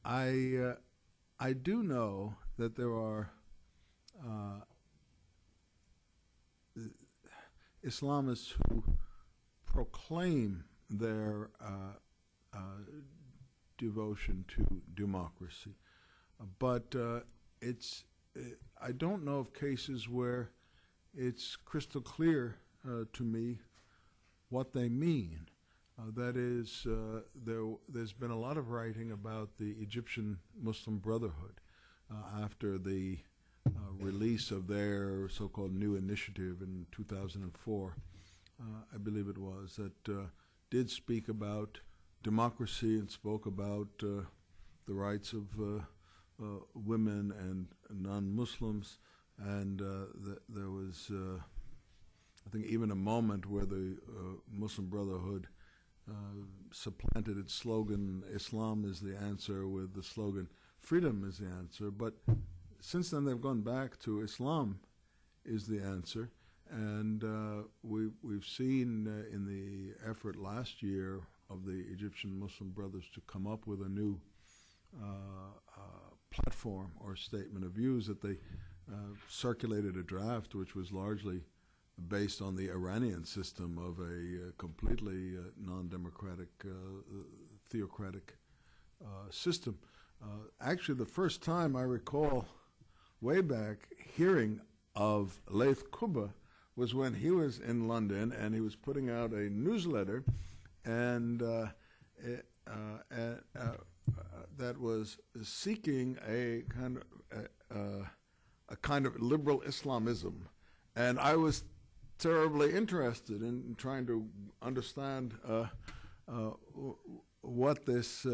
I do know that there are Islamists who proclaim their devotion to democracy, but I don't know of cases where it's crystal clear to me what they mean. That is, there's been a lot of writing about the Egyptian Muslim Brotherhood after the release of their so-called new initiative in 2004, I believe it was, that did speak about democracy and spoke about the rights of women and non-Muslims, and there was, I think, even a moment where the Muslim Brotherhood supplanted its slogan, Islam is the answer, with the slogan, freedom is the answer. But since then they've gone back to Islam is the answer. And we've seen in the effort last year of the Egyptian Muslim Brothers to come up with a new platform or statement of views that they circulated a draft which was largely based on the Iranian system of a completely non-democratic, theocratic system. Actually, the first time I recall way back hearing of Leigh Cooper was when he was in London and he was putting out a newsletter and that was seeking a kind of liberal Islamism. And I was terribly interested in trying to understand what this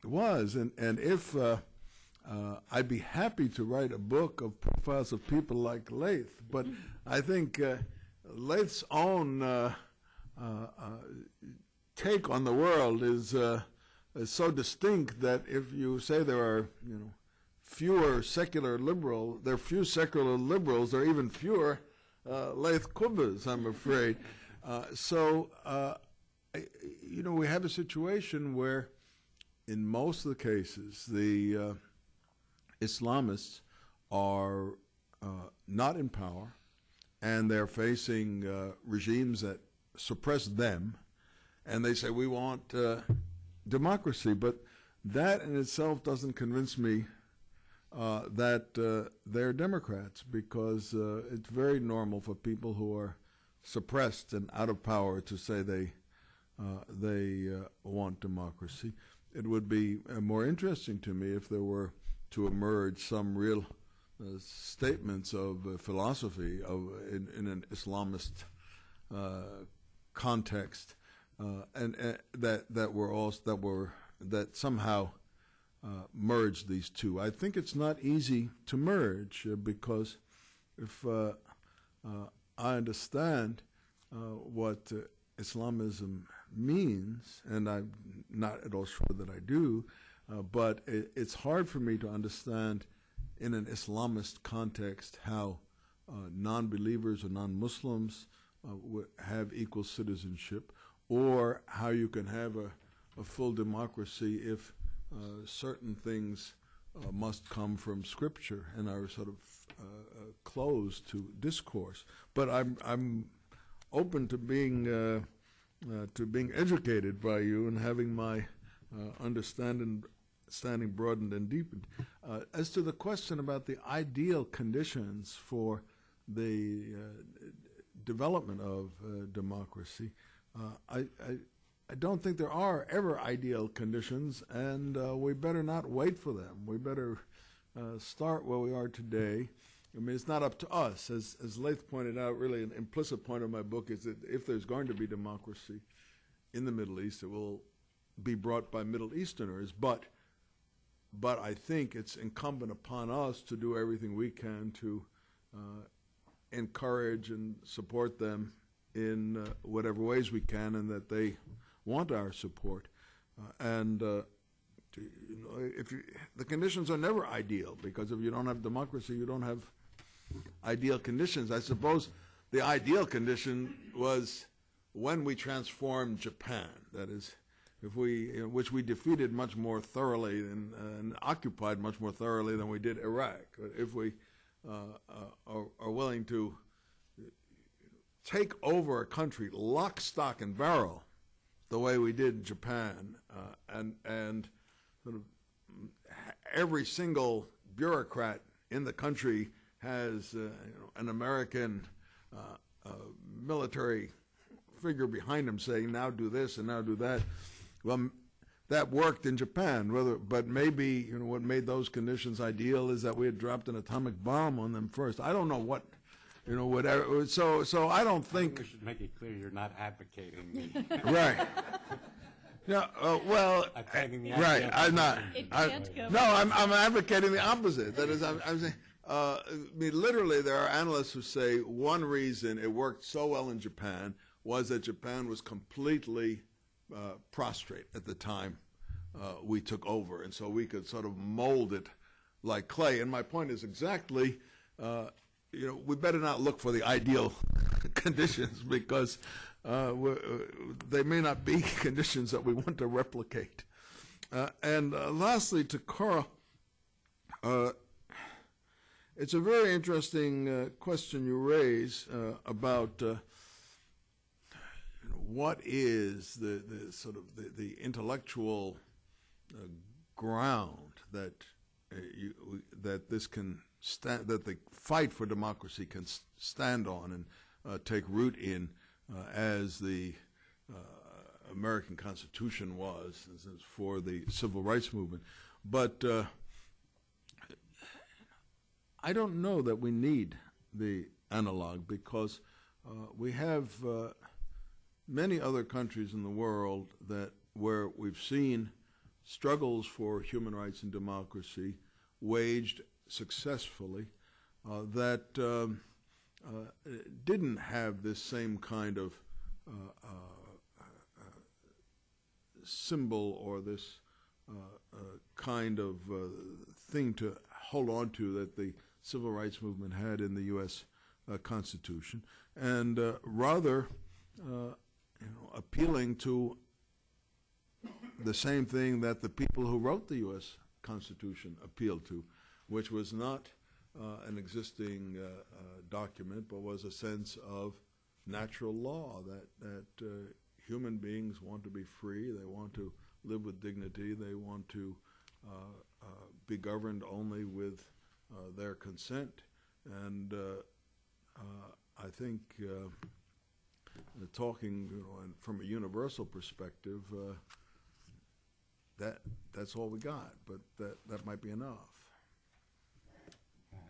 was, and if I'd be happy to write a book of profiles of people like Laith, but I think Laith's own take on the world is so distinct that if you say there are, fewer secular liberals, there are few secular liberals, there are even fewer Leith Kubbas, I'm afraid. We have a situation where, in most of the cases, the Islamists are not in power, and they're facing regimes that suppress them, and they say, we want democracy. But that in itself doesn't convince me that they're Democrats, because it's very normal for people who are suppressed and out of power to say they want democracy. It would be more interesting to me if there were to emerge some real statements of philosophy in an Islamist context, and that somehow merge these two. I think it's not easy to merge because if I understand what Islamism means, and I'm not at all sure that I do, but it's hard for me to understand in an Islamist context how non-believers or non-Muslims have equal citizenship, or how you can have a full democracy if certain things must come from Scripture and are sort of closed to discourse. But I'm open to being educated by you and having my understanding broadened and deepened. As to the question about the ideal conditions for the development of democracy, I don't think there are ever ideal conditions, and we better not wait for them. We better start where we are today. I mean, it's not up to us. As Laith pointed out, really an implicit point of my book is that if there's going to be democracy in the Middle East, it will be brought by Middle Easterners. But I think it's incumbent upon us to do everything we can to encourage and support them in whatever ways we can, and that they want our support. The conditions are never ideal, because if you don't have democracy, you don't have ideal conditions. I suppose the ideal condition was when we transformed Japan. That is, if we, which we defeated much more thoroughly and occupied much more thoroughly than we did Iraq. But if we are willing to take over a country lock, stock, and barrel, the way we did in Japan, and sort of every single bureaucrat in the country has an American military figure behind him saying, now do this and now do that. Well, that worked in Japan, but maybe what made those conditions ideal is that we had dropped an atomic bomb on them first. I don't know what, whatever. So I don't think we should make it clear you're not advocating the right. No, well, right. I'm not. I'm advocating the opposite. That is, I'm saying. I mean, literally, there are analysts who say one reason it worked so well in Japan was that Japan was completely prostrate at the time we took over, and so we could sort of mold it like clay. And my point is exactly, we better not look for the ideal conditions, because they may not be conditions that we want to replicate. And lastly, to Cora, it's a very interesting question you raise about what is the sort of the intellectual ground that that this can stand, that the fight for democracy can stand on and take root in, as the American Constitution was for the civil rights movement. But I don't know that we need the analog, because we have many other countries in the world where we've seen struggles for human rights and democracy waged successfully that didn't have this same kind of symbol or this kind of thing to hold on to that the civil rights movement had in the U.S. Constitution, and rather appealing to the same thing that the people who wrote the U.S. Constitution appealed to, which was not an existing document, but was a sense of natural law, that human beings want to be free, they want to live with dignity, they want to be governed only with their consent. And I think talking from a universal perspective, that's all we got, but that might be enough.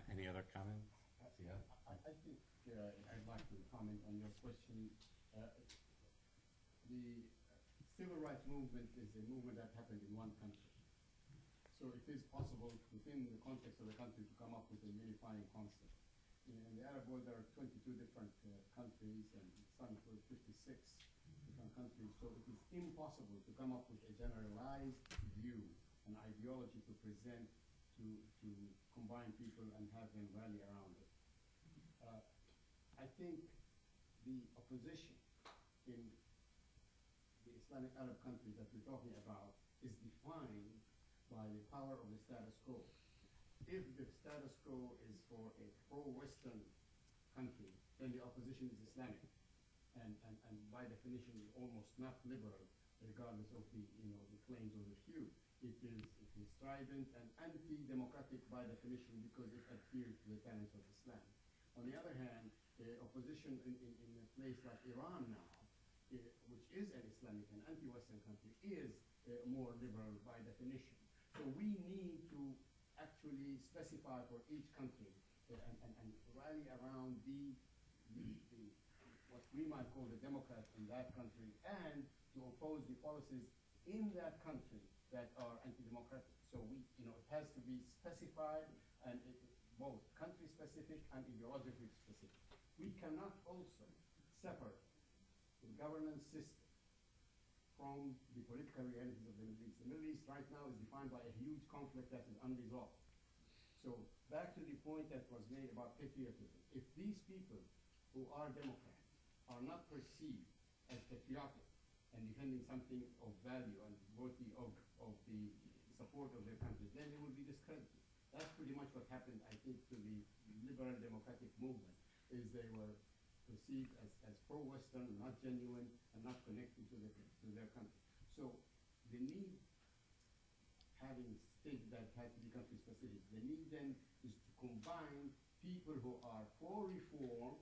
Any other comments? Yeah. I think I'd like to comment on your question. The civil rights movement is a movement that happened in one country. So it is possible within the context of the country to come up with a unifying concept. In the Arab world, there are 22 different countries, and some 56 different countries. So it is impossible to come up with a generalized view, an ideology to present to combine people and have them rally around it. I think the opposition in the Islamic Arab countries that we're talking about is defined by the power of the status quo. If the status quo is for a pro-Western country, then the opposition is Islamic, and by definition is almost not liberal, regardless of the claims of the few. It is strident and anti-democratic by definition because it adheres to the tenets of Islam. On the other hand, the opposition in a place like Iran now, which is an Islamic and anti-Western country, is more liberal by definition. So we need to actually specify for each country and rally around what we might call the Democrats in that country, and to oppose the policies in that country that are anti-democratic. So it has to be specified, and both country-specific and ideologically specific. we cannot also separate the governance system from the political realities of the Middle East. The Middle East right now is defined by a huge conflict that is unresolved. So back to the point that was made about patriotism. If these people who are Democrats are not perceived as patriotic and defending something of value and worthy of the support of their country, then they will be discredited. That's pretty much what happened, I think, to the liberal democratic movement, is they were perceived as pro-Western, not genuine, and not connected to their country. So the need, having stated that had to be country specific, the need then is to combine people who are for reform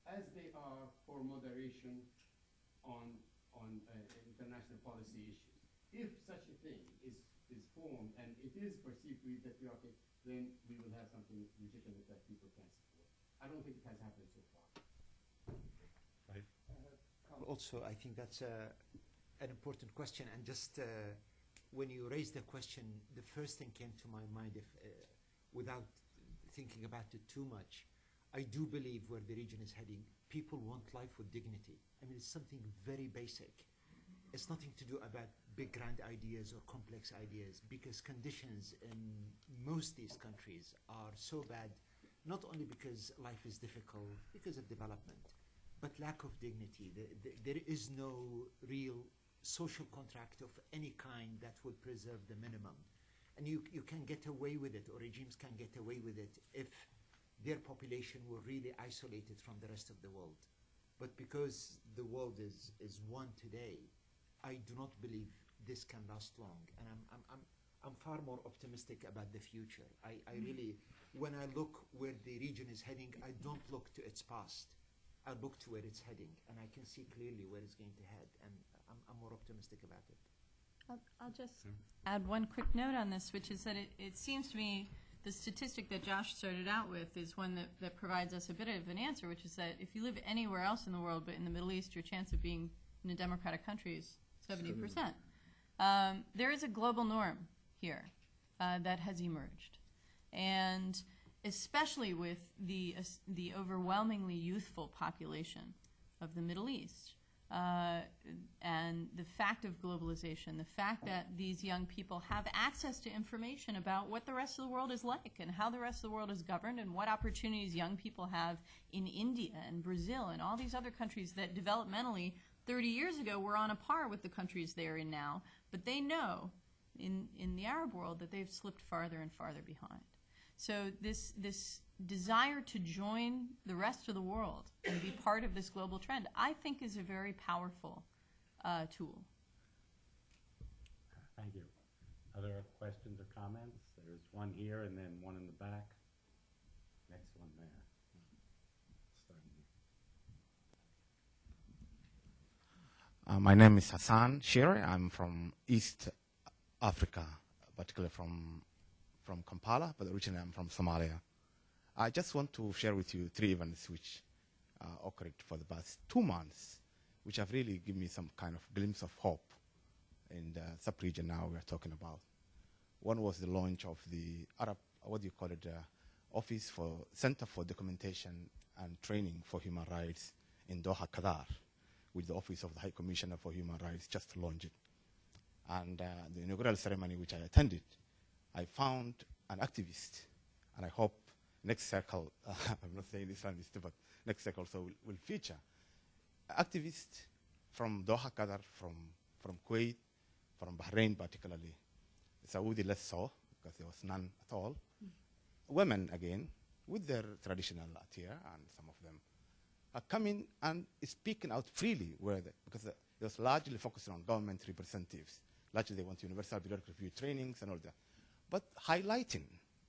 as they are for moderation on international policy issues. If such a thing is formed and it is perceived to be patriotic, then we will have something legitimate that people can support. I don't think it has happened so far. Also, I think that's an important question, and just when you raised the question, the first thing came to my mind, without thinking about it too much, I do believe where the region is heading, people want life with dignity. I mean, it's something very basic. It's nothing to do about big grand ideas or complex ideas, because conditions in most of these countries are so bad, not only because life is difficult, because of development, but lack of dignity. There is no real social contract of any kind that would preserve the minimum. And you can get away with it, or regimes can get away with it, if their population were really isolated from the rest of the world. But because the world is one today, I do not believe this can last long. And I'm far more optimistic about the future. I really, when I look where the region is heading, I don't look to its past. I look to where it's heading, and I can see clearly where it's going to head, and I'm more optimistic about it. I'll just add one quick note on this, which is that it seems to me the statistic that Josh started out with is one that provides us a bit of an answer, which is that if you live anywhere else in the world but in the Middle East, your chance of being in a democratic country is 70%. There is a global norm here that has emerged. And especially with the overwhelmingly youthful population of the Middle East, and the fact of globalization, the fact that these young people have access to information about what the rest of the world is like and how the rest of the world is governed and what opportunities young people have in India and Brazil and all these other countries that developmentally 30 years ago were on a par with the countries they're in now, but they know in the Arab world that they've slipped farther and farther behind. So this desire to join the rest of the world and be part of this global trend, I think, is a very powerful tool. Thank you. Other questions or comments? There's one here and then one in the back. Next one there. My name is Hassan Shire. I'm from East Africa, particularly from Kampala, but originally I'm from Somalia. I just want to share with you 3 events which occurred for the past 2 months, which have really given me some kind of glimpse of hope in the sub-region now we're talking about. One was the launch of the Arab, Office for Center for Documentation and Training for Human Rights in Doha, Qatar, with the Office of the High Commissioner for Human Rights just launched it. And the inaugural ceremony which I attended, I found an activist, and I hope next circle, I'm not saying this one is too, but next circle also will feature activists from Doha, Qatar, from Kuwait, from Bahrain particularly, Saudi less so, because there was none at all. Women, again, with their traditional attire, and some of them are coming and speaking out freely, because it was largely focusing on government representatives. Largely they want universal periodic review trainings and all that. But highlighting,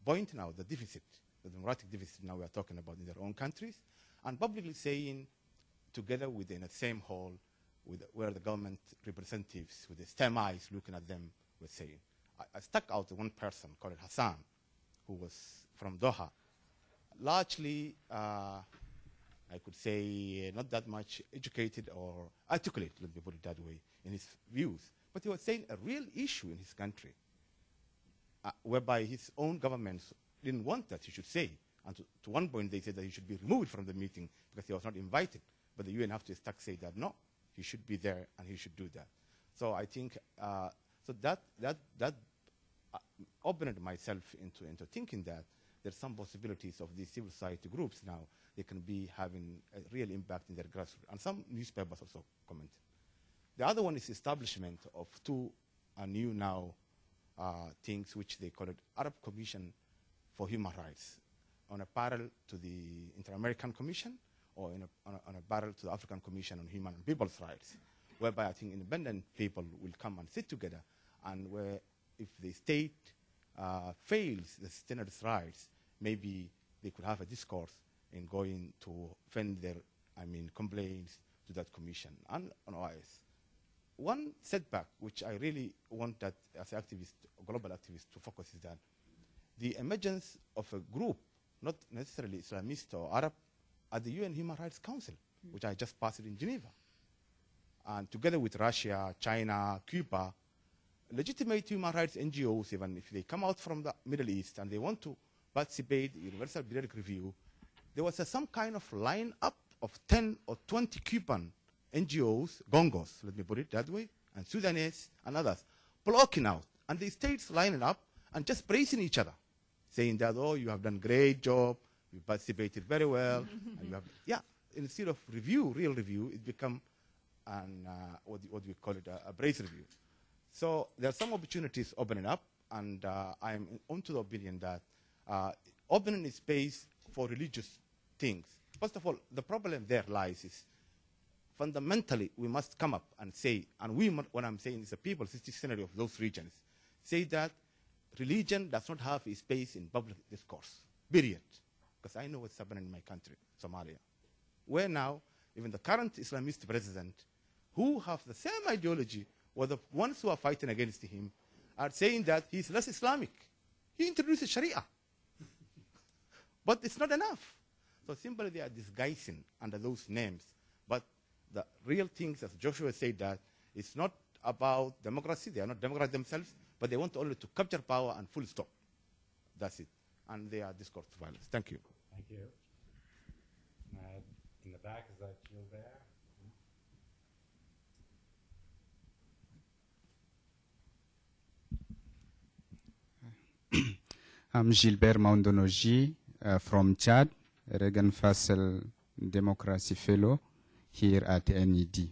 pointing out the deficit, the democratic deficit now we are talking about in their own countries, and publicly saying, together within the same hall, where the government representatives with the stem eyes looking at them were saying. I stuck out one person called Hassan, who was from Doha, largely, I could say, not that much educated or articulate, let me put it that way, in his views. But he was saying a real issue in his country, whereby his own governments didn't want that he should say, And to one point, they said that he should be removed from the meeting because he was not invited. But the UN have to stuck say that no, he should be there and he should do that. So I think so that opened myself into thinking that there's some possibilities of these civil society groups now. They can be having a real impact in their grassroots. And some newspapers also comment. The other one is establishment of two new now things which they call it Arab Commission for Human Rights, on a parallel to the Inter-American Commission or on a parallel to the African Commission on Human and People's Rights, whereby I think independent people will come and sit together, and where if the state fails the standards rights, maybe they could have a discourse in going to defend their, complaints to that commission and on OIS. One setback, which I really want that as an activist, a global activist, to focus is that the emergence of a group, not necessarily Islamist or Arab, at the UN Human Rights Council, which I just passed in Geneva. And together with Russia, China, Cuba, legitimate human rights NGOs, even if they come out from the Middle East and they want to participate in the Universal Periodic Review, there was some kind of line-up of 10 or 20 Cuban NGOs, Gongos, let me put it that way, and Sudanese and others, blocking out. And the states lining up and just praising each other, saying that, oh, you have done a great job, you participated very well. And you have, instead of review, real review, it become what we call it, a praise review. So there are some opportunities opening up, and I'm onto the opinion that opening space for religious things. First of all, the problem there lies is fundamentally we must come up and say, and we, what I'm saying is the people, 60% of those regions, say that religion does not have a space in public discourse, period. Because I know what's happening in my country, Somalia, where now even the current Islamist president, who have the same ideology, or the ones who are fighting against him, are saying that he's less Islamic. He introduces Sharia. But it's not enough. So simply they are disguising under those names. But the real things, as Joshua said, that it's not about democracy. They are not democrats themselves, but they want only to capture power and full stop. That's it. And they are discourse to violence. Thank you. Thank you. In the back, is that you there? I'm Gilbert Maundonoji from Chad, Regan Fassel Democracy Fellow here at NED.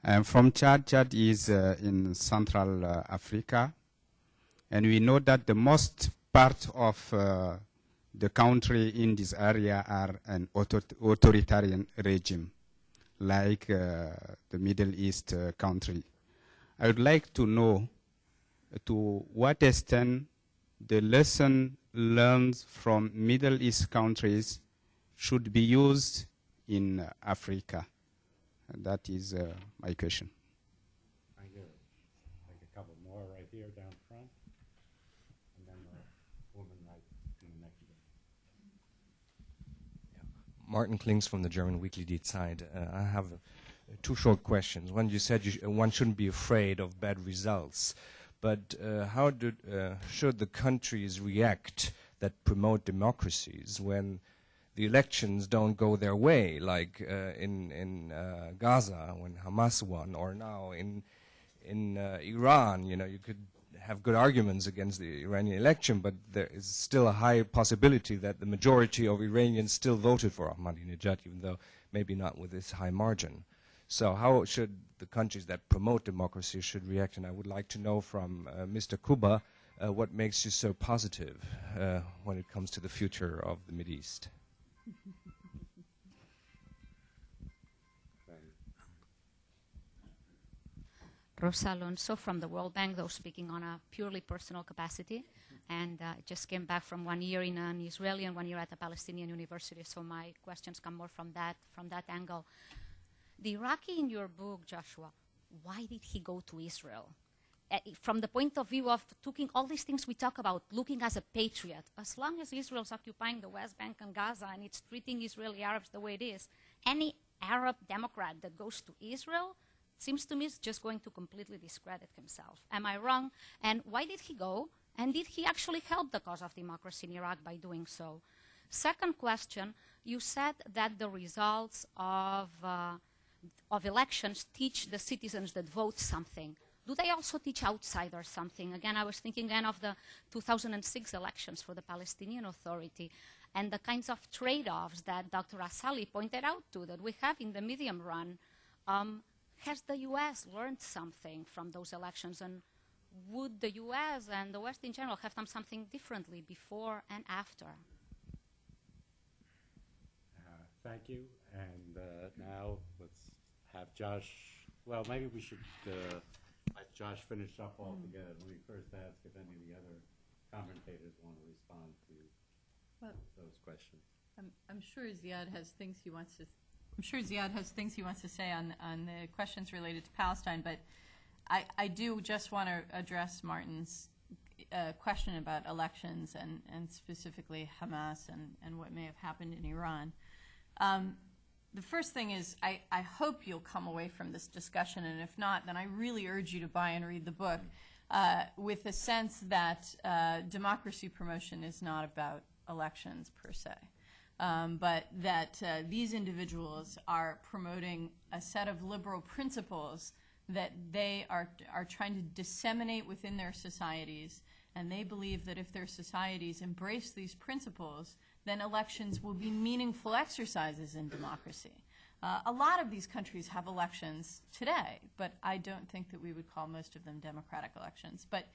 I'm from Chad. Chad is in Central Africa, and we know that the most part of the country in this area are an authoritarian regime, like the Middle East country. I would like to know to what extent the lesson learned from Middle East countries should be used in Africa. That is my question. Thank you. Take a couple more right here down front, and then the woman right in the next room. Martin Klings from the German weekly Die Zeit. I have two short questions. One, you said one shouldn't be afraid of bad results. But how should the countries react that promote democracies when the elections don't go their way, like in Gaza when Hamas won, or now in Iran? You know, you could have good arguments against the Iranian election, but there is still a high possibility that the majority of Iranians still voted for Ahmadinejad, even though maybe not with this high margin. So how should the countries that promote democracy should react? And I would like to know from Mr. Kubba what makes you so positive when it comes to the future of the Mideast. Rosa Alonso from the World Bank, though speaking on a purely personal capacity. And just came back from 1 year in an Israeli and 1 year at a Palestinian university, so my questions come more from that angle. The Iraqi in your book, Joshua, why did he go to Israel? From the point of view of taking all these things we talk about, looking as a patriot, as long as Israel's occupying the West Bank and Gaza and it's treating Israeli Arabs the way it is, any Arab Democrat that goes to Israel, seems to me is just going to completely discredit himself. Am I wrong? And why did he go? And did he actually help the cause of democracy in Iraq by doing so? Second question, you said that the results of elections teach the citizens that vote something. Do they also teach outsiders something? Again, I was thinking again of the 2006 elections for the Palestinian Authority and the kinds of trade-offs that Dr. Asali pointed out to that we have in the medium run. Has the U.S. learned something from those elections, and would the U.S. and the West in general have done something differently before and after? Thank you. And now let's have Josh. Well, maybe we should let Josh finish up altogether. Let me first ask if any of the other commentators want to respond to those questions. I'm sure Ziad has things he wants to. I'm sure Ziad has things he wants to say on the questions related to Palestine, but I do just want to address Martin's question about elections and specifically Hamas and what may have happened in Iran. The first thing is I hope you'll come away from this discussion, and if not, then I really urge you to buy and read the book with the sense that democracy promotion is not about elections per se. But that these individuals are promoting a set of liberal principles that they are trying to disseminate within their societies, and they believe that if their societies embrace these principles, then elections will be meaningful exercises in democracy. A lot of these countries have elections today, but I don't think that we would call most of them democratic elections. But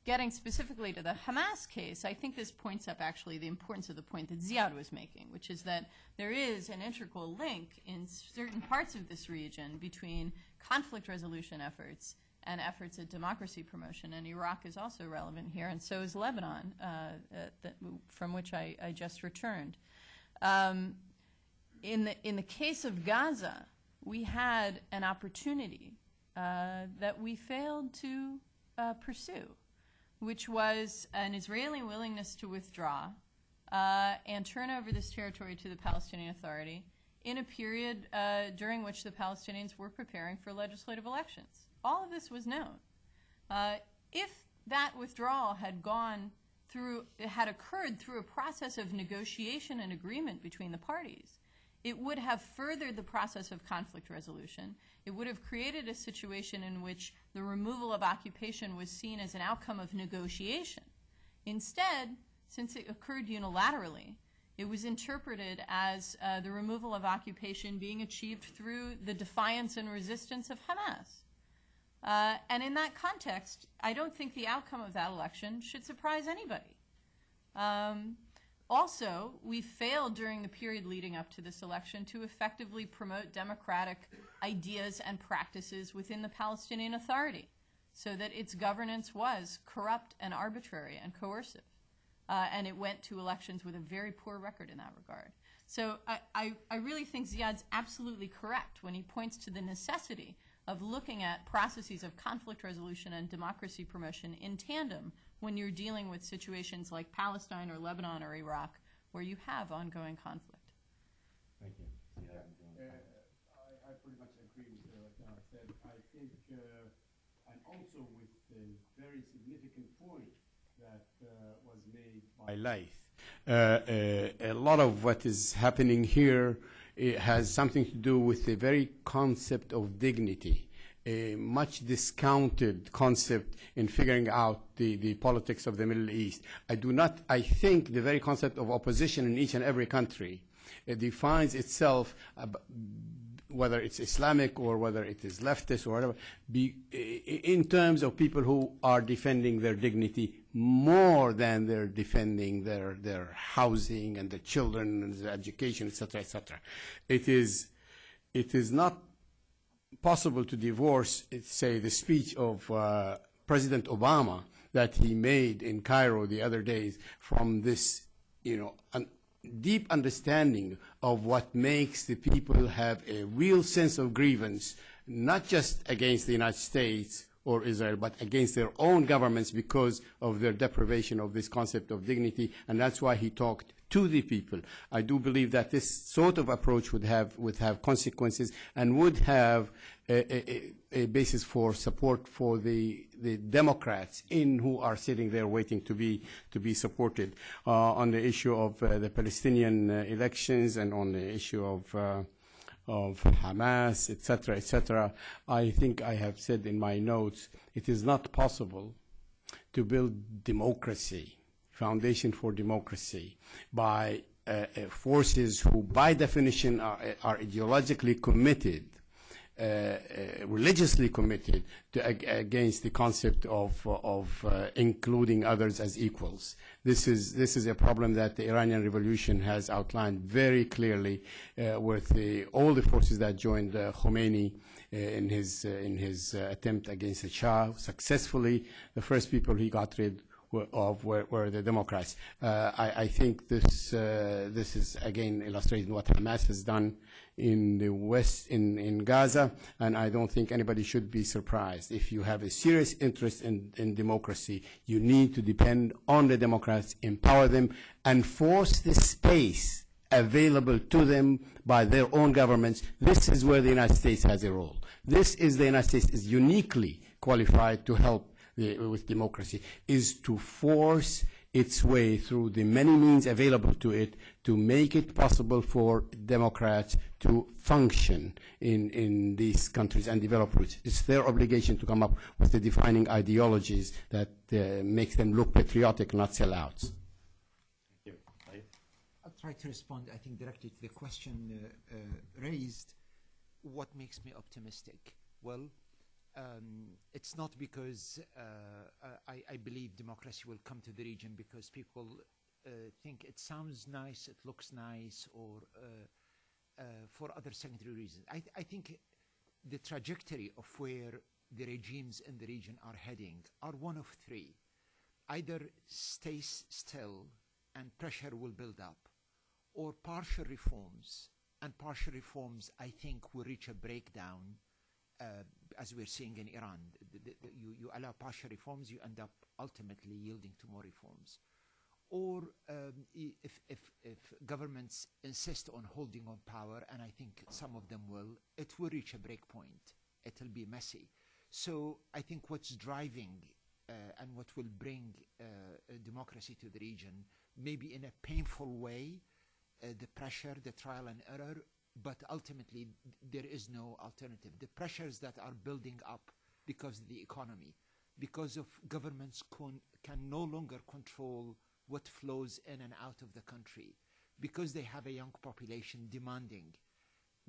getting specifically to the Hamas case, I think this points up actually the importance of the point that Ziad was making, which is that there is an integral link in certain parts of this region between conflict resolution efforts and efforts at democracy promotion, and Iraq is also relevant here, and so is Lebanon, from which I just returned. In the case of Gaza, we had an opportunity that we failed to pursue, which was an Israeli willingness to withdraw and turn over this territory to the Palestinian Authority in a period during which the Palestinians were preparing for legislative elections. All of this was known. If that withdrawal had occurred through a process of negotiation and agreement between the parties, it would have furthered the process of conflict resolution. It would have created a situation in which the removal of occupation was seen as an outcome of negotiation. Instead, since it occurred unilaterally, it was interpreted as the removal of occupation being achieved through the defiance and resistance of Hamas. And in that context, I don't think the outcome of that election should surprise anybody. Also, we failed during the period leading up to this election to effectively promote democratic ideas and practices within the Palestinian Authority so that its governance was corrupt and arbitrary and coercive. And it went to elections with a very poor record in that regard. So I really think Ziad's absolutely correct when he points to the necessity of looking at processes of conflict resolution and democracy promotion in tandem when you're dealing with situations like Palestine or Lebanon or Iraq, where you have ongoing conflict. Thank you. I pretty much agree with what Tamara said. I think, and also with the very significant point that was made by Laith. A lot of what is happening here has something to do with the very concept of dignity, a much discounted concept in figuring out the politics of the Middle East. I think the very concept of opposition in each and every country defines itself, whether it's Islamic or whether it is leftist or whatever, in terms of people who are defending their dignity more than they're defending their housing and their children and their education, etc., etc. It is not possible to divorce, say, the speech of President Obama that he made in Cairo the other days from this, deep understanding of what makes the people have a real sense of grievance, not just against the United States or Israel, but against their own governments because of their deprivation of this concept of dignity, and that's why he talked to the people. I do believe that this sort of approach would have consequences and would have a basis for support for the Democrats who are sitting there waiting to be supported on the issue of the Palestinian elections and on the issue of Hamas, etc., etc. I think I have said in my notes, it is not possible to build democracy, foundation for democracy, by forces who, by definition, are ideologically committed, religiously committed against the concept of including others as equals. This is a problem that the Iranian Revolution has outlined very clearly with all the forces that joined Khomeini in his attempt against the Shah successfully. The first people he got rid of were the Democrats. I think this is again illustrating what Hamas has done in the West, in Gaza, and I don't think anybody should be surprised. If you have a serious interest in democracy, you need to depend on the Democrats, empower them, and force the space available to them by their own governments. This is where the United States has a role. The United States is uniquely qualified to help with democracy, is to force its way through the many means available to it to make it possible for Democrats to function in these countries and develop roots. It's their obligation to come up with the defining ideologies that make them look patriotic, not sellouts. I'll try to respond, I think, directly to the question raised. What makes me optimistic? Well, it's not because I believe democracy will come to the region because people think it sounds nice, it looks nice, or for other secondary reasons. I think the trajectory of where the regimes in the region are heading are one of three. Either stay still and pressure will build up, or partial reforms, and partial reforms, I think, will reach a breakdown as we're seeing in Iran. You allow partial reforms, you end up ultimately yielding to more reforms. Or if governments insist on holding on power, and I think some of them will, it will reach a break point. It'll be messy. So I think what's driving and what will bring democracy to the region, maybe in a painful way, the pressure, the trial and error, but ultimately there is no alternative. The pressures that are building up because of the economy, because of governments can no longer control what flows in and out of the country, because they have a young population demanding.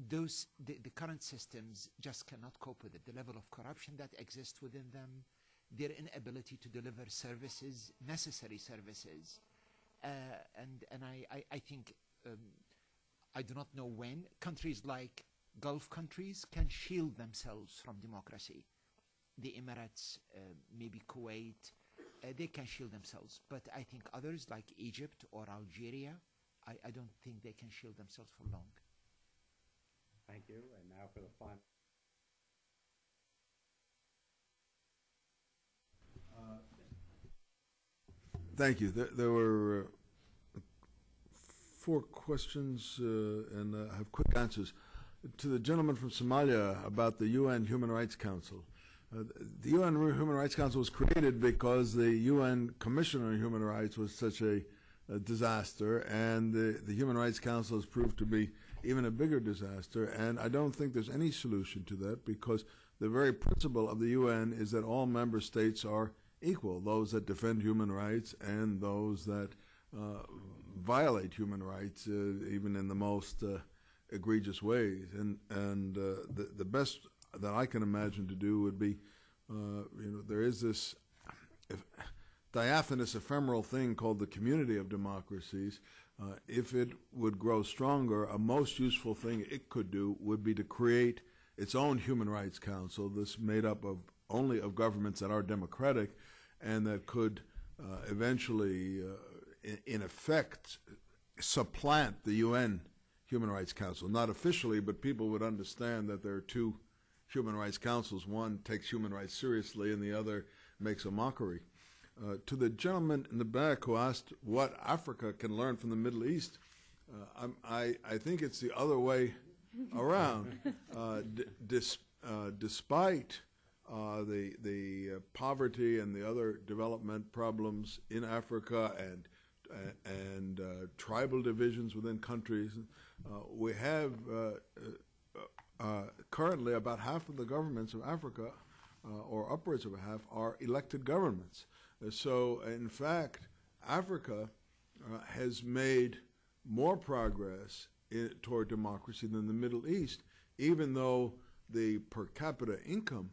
The current systems just cannot cope with it. The level of corruption that exists within them, their inability to deliver services, necessary services. And I think I do not know when countries like Gulf countries can shield themselves from democracy. The Emirates, maybe Kuwait, they can shield themselves. But I think others like Egypt or Algeria, I don't think they can shield themselves for long. Thank you. And now for the final. Thank you. There were 4 questions, and I have quick answers. To the gentleman from Somalia about the UN Human Rights Council. The UN Human Rights Council was created because the UN Commissioner on Human Rights was such a disaster, and the Human Rights Council has proved to be even a bigger disaster. And I don't think there's any solution to that, because the very principle of the UN is that all member states are equal, those that defend human rights and those that violate human rights, even in the most egregious ways. And the best that I can imagine to do would be, there is this diaphanous, ephemeral thing called the Community of Democracies. If it would grow stronger, a most useful thing it could do would be to create its own Human Rights Council, this made up of only of governments that are democratic, and that could eventually, in effect, supplant the UN Human Rights Council. Not officially, but people would understand that there are 2 human rights councils. One takes human rights seriously, and the other makes a mockery. To the gentleman in the back who asked what Africa can learn from the Middle East, I think it's the other way around. Despite the poverty and the other development problems in Africa and tribal divisions within countries, we have currently about half of the governments of Africa, or upwards of a half, are elected governments. So, in fact, Africa has made more progress toward democracy than the Middle East, even though the per capita income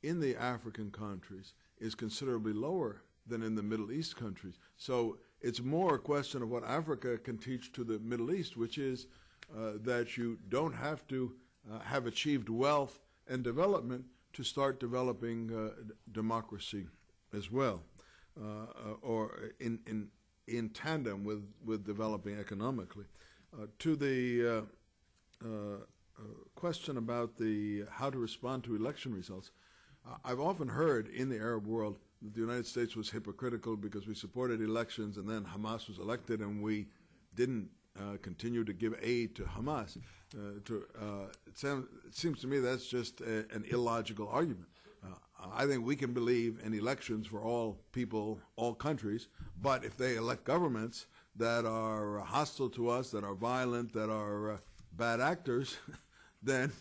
in the African countries is considerably lower than in the Middle East countries. So it's more a question of what Africa can teach to the Middle East, which is that you don't have to have achieved wealth and development to start developing democracy as well, or in tandem with developing economically. To the question about how to respond to election results, I've often heard in the Arab world that the United States was hypocritical because we supported elections and then Hamas was elected and we didn't continue to give aid to Hamas. It seems to me that's just an illogical argument. I think we can believe in elections for all people, all countries, but if they elect governments that are hostile to us, that are violent, that are bad actors, then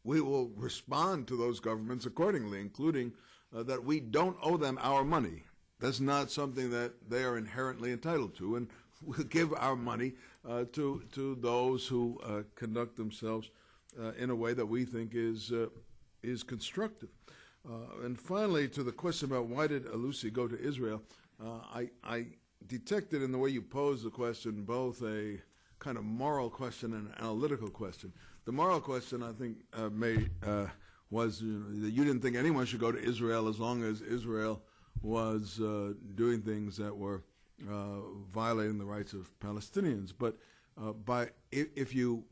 we will respond to those governments accordingly, including that we don't owe them our money. That's not something that they are inherently entitled to, and we'll give our money to those who conduct themselves in a way that we think is constructive. And finally, to the question about why did Alusi go to Israel, I detected in the way you posed the question both a kind of moral question and an analytical question. The moral question, I think, was that you didn't think anyone should go to Israel as long as Israel was doing things that were violating the rights of Palestinians. But if you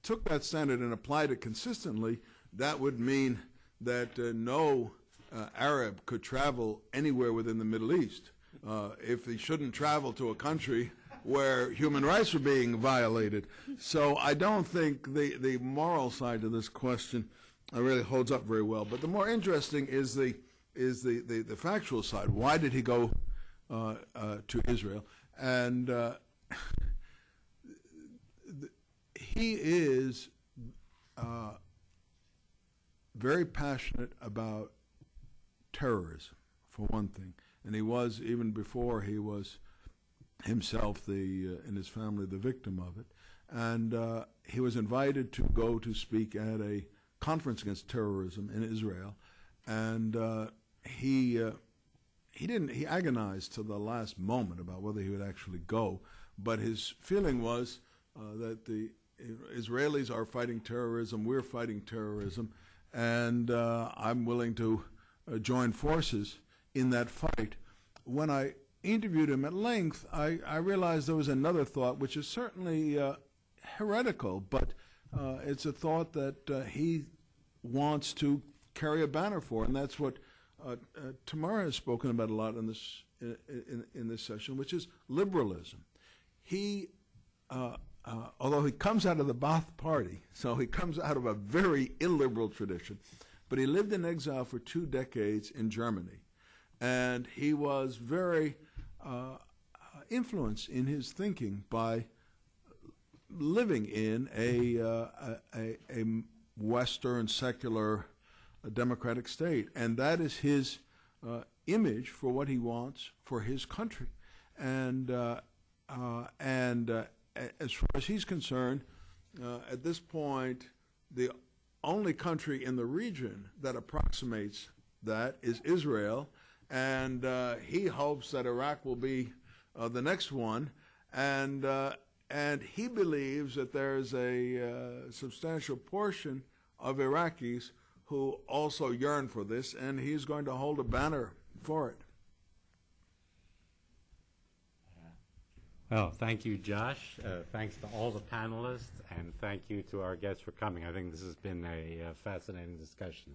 took that standard and applied it consistently, that would mean that no Arab could travel anywhere within the Middle East. If he shouldn't travel to a country where human rights are being violated. So I don't think the moral side of this question really holds up very well. But the more interesting is the factual side. Why did he go to Israel? And he is very passionate about terrorism, for one thing. And he was, even before he was himself and his family the victim of it. And he was invited to go to speak at a conference against terrorism in Israel. And he agonized to the last moment about whether he would actually go. But his feeling was that the Israelis are fighting terrorism, we're fighting terrorism, and I'm willing to join forces in that fight. When I interviewed him at length, I realized there was another thought, which is certainly heretical, but it's a thought that he wants to carry a banner for, and that's what Tamara has spoken about a lot in this session, which is liberalism. He, although he comes out of the Ba'ath Party, so he comes out of a very illiberal tradition, but he lived in exile for 2 decades in Germany, and he was very influenced in his thinking by living in a Western secular democratic state, and that is his image for what he wants for his country. And as far as he's concerned, at this point, the only country in the region that approximates that is Israel, and he hopes that Iraq will be the next one, and he believes that there's a substantial portion of Iraqis who also yearn for this, and he's going to hold a banner for it. Well, thank you, Josh. Thanks to all the panelists, and thank you to our guests for coming. I think this has been a fascinating discussion.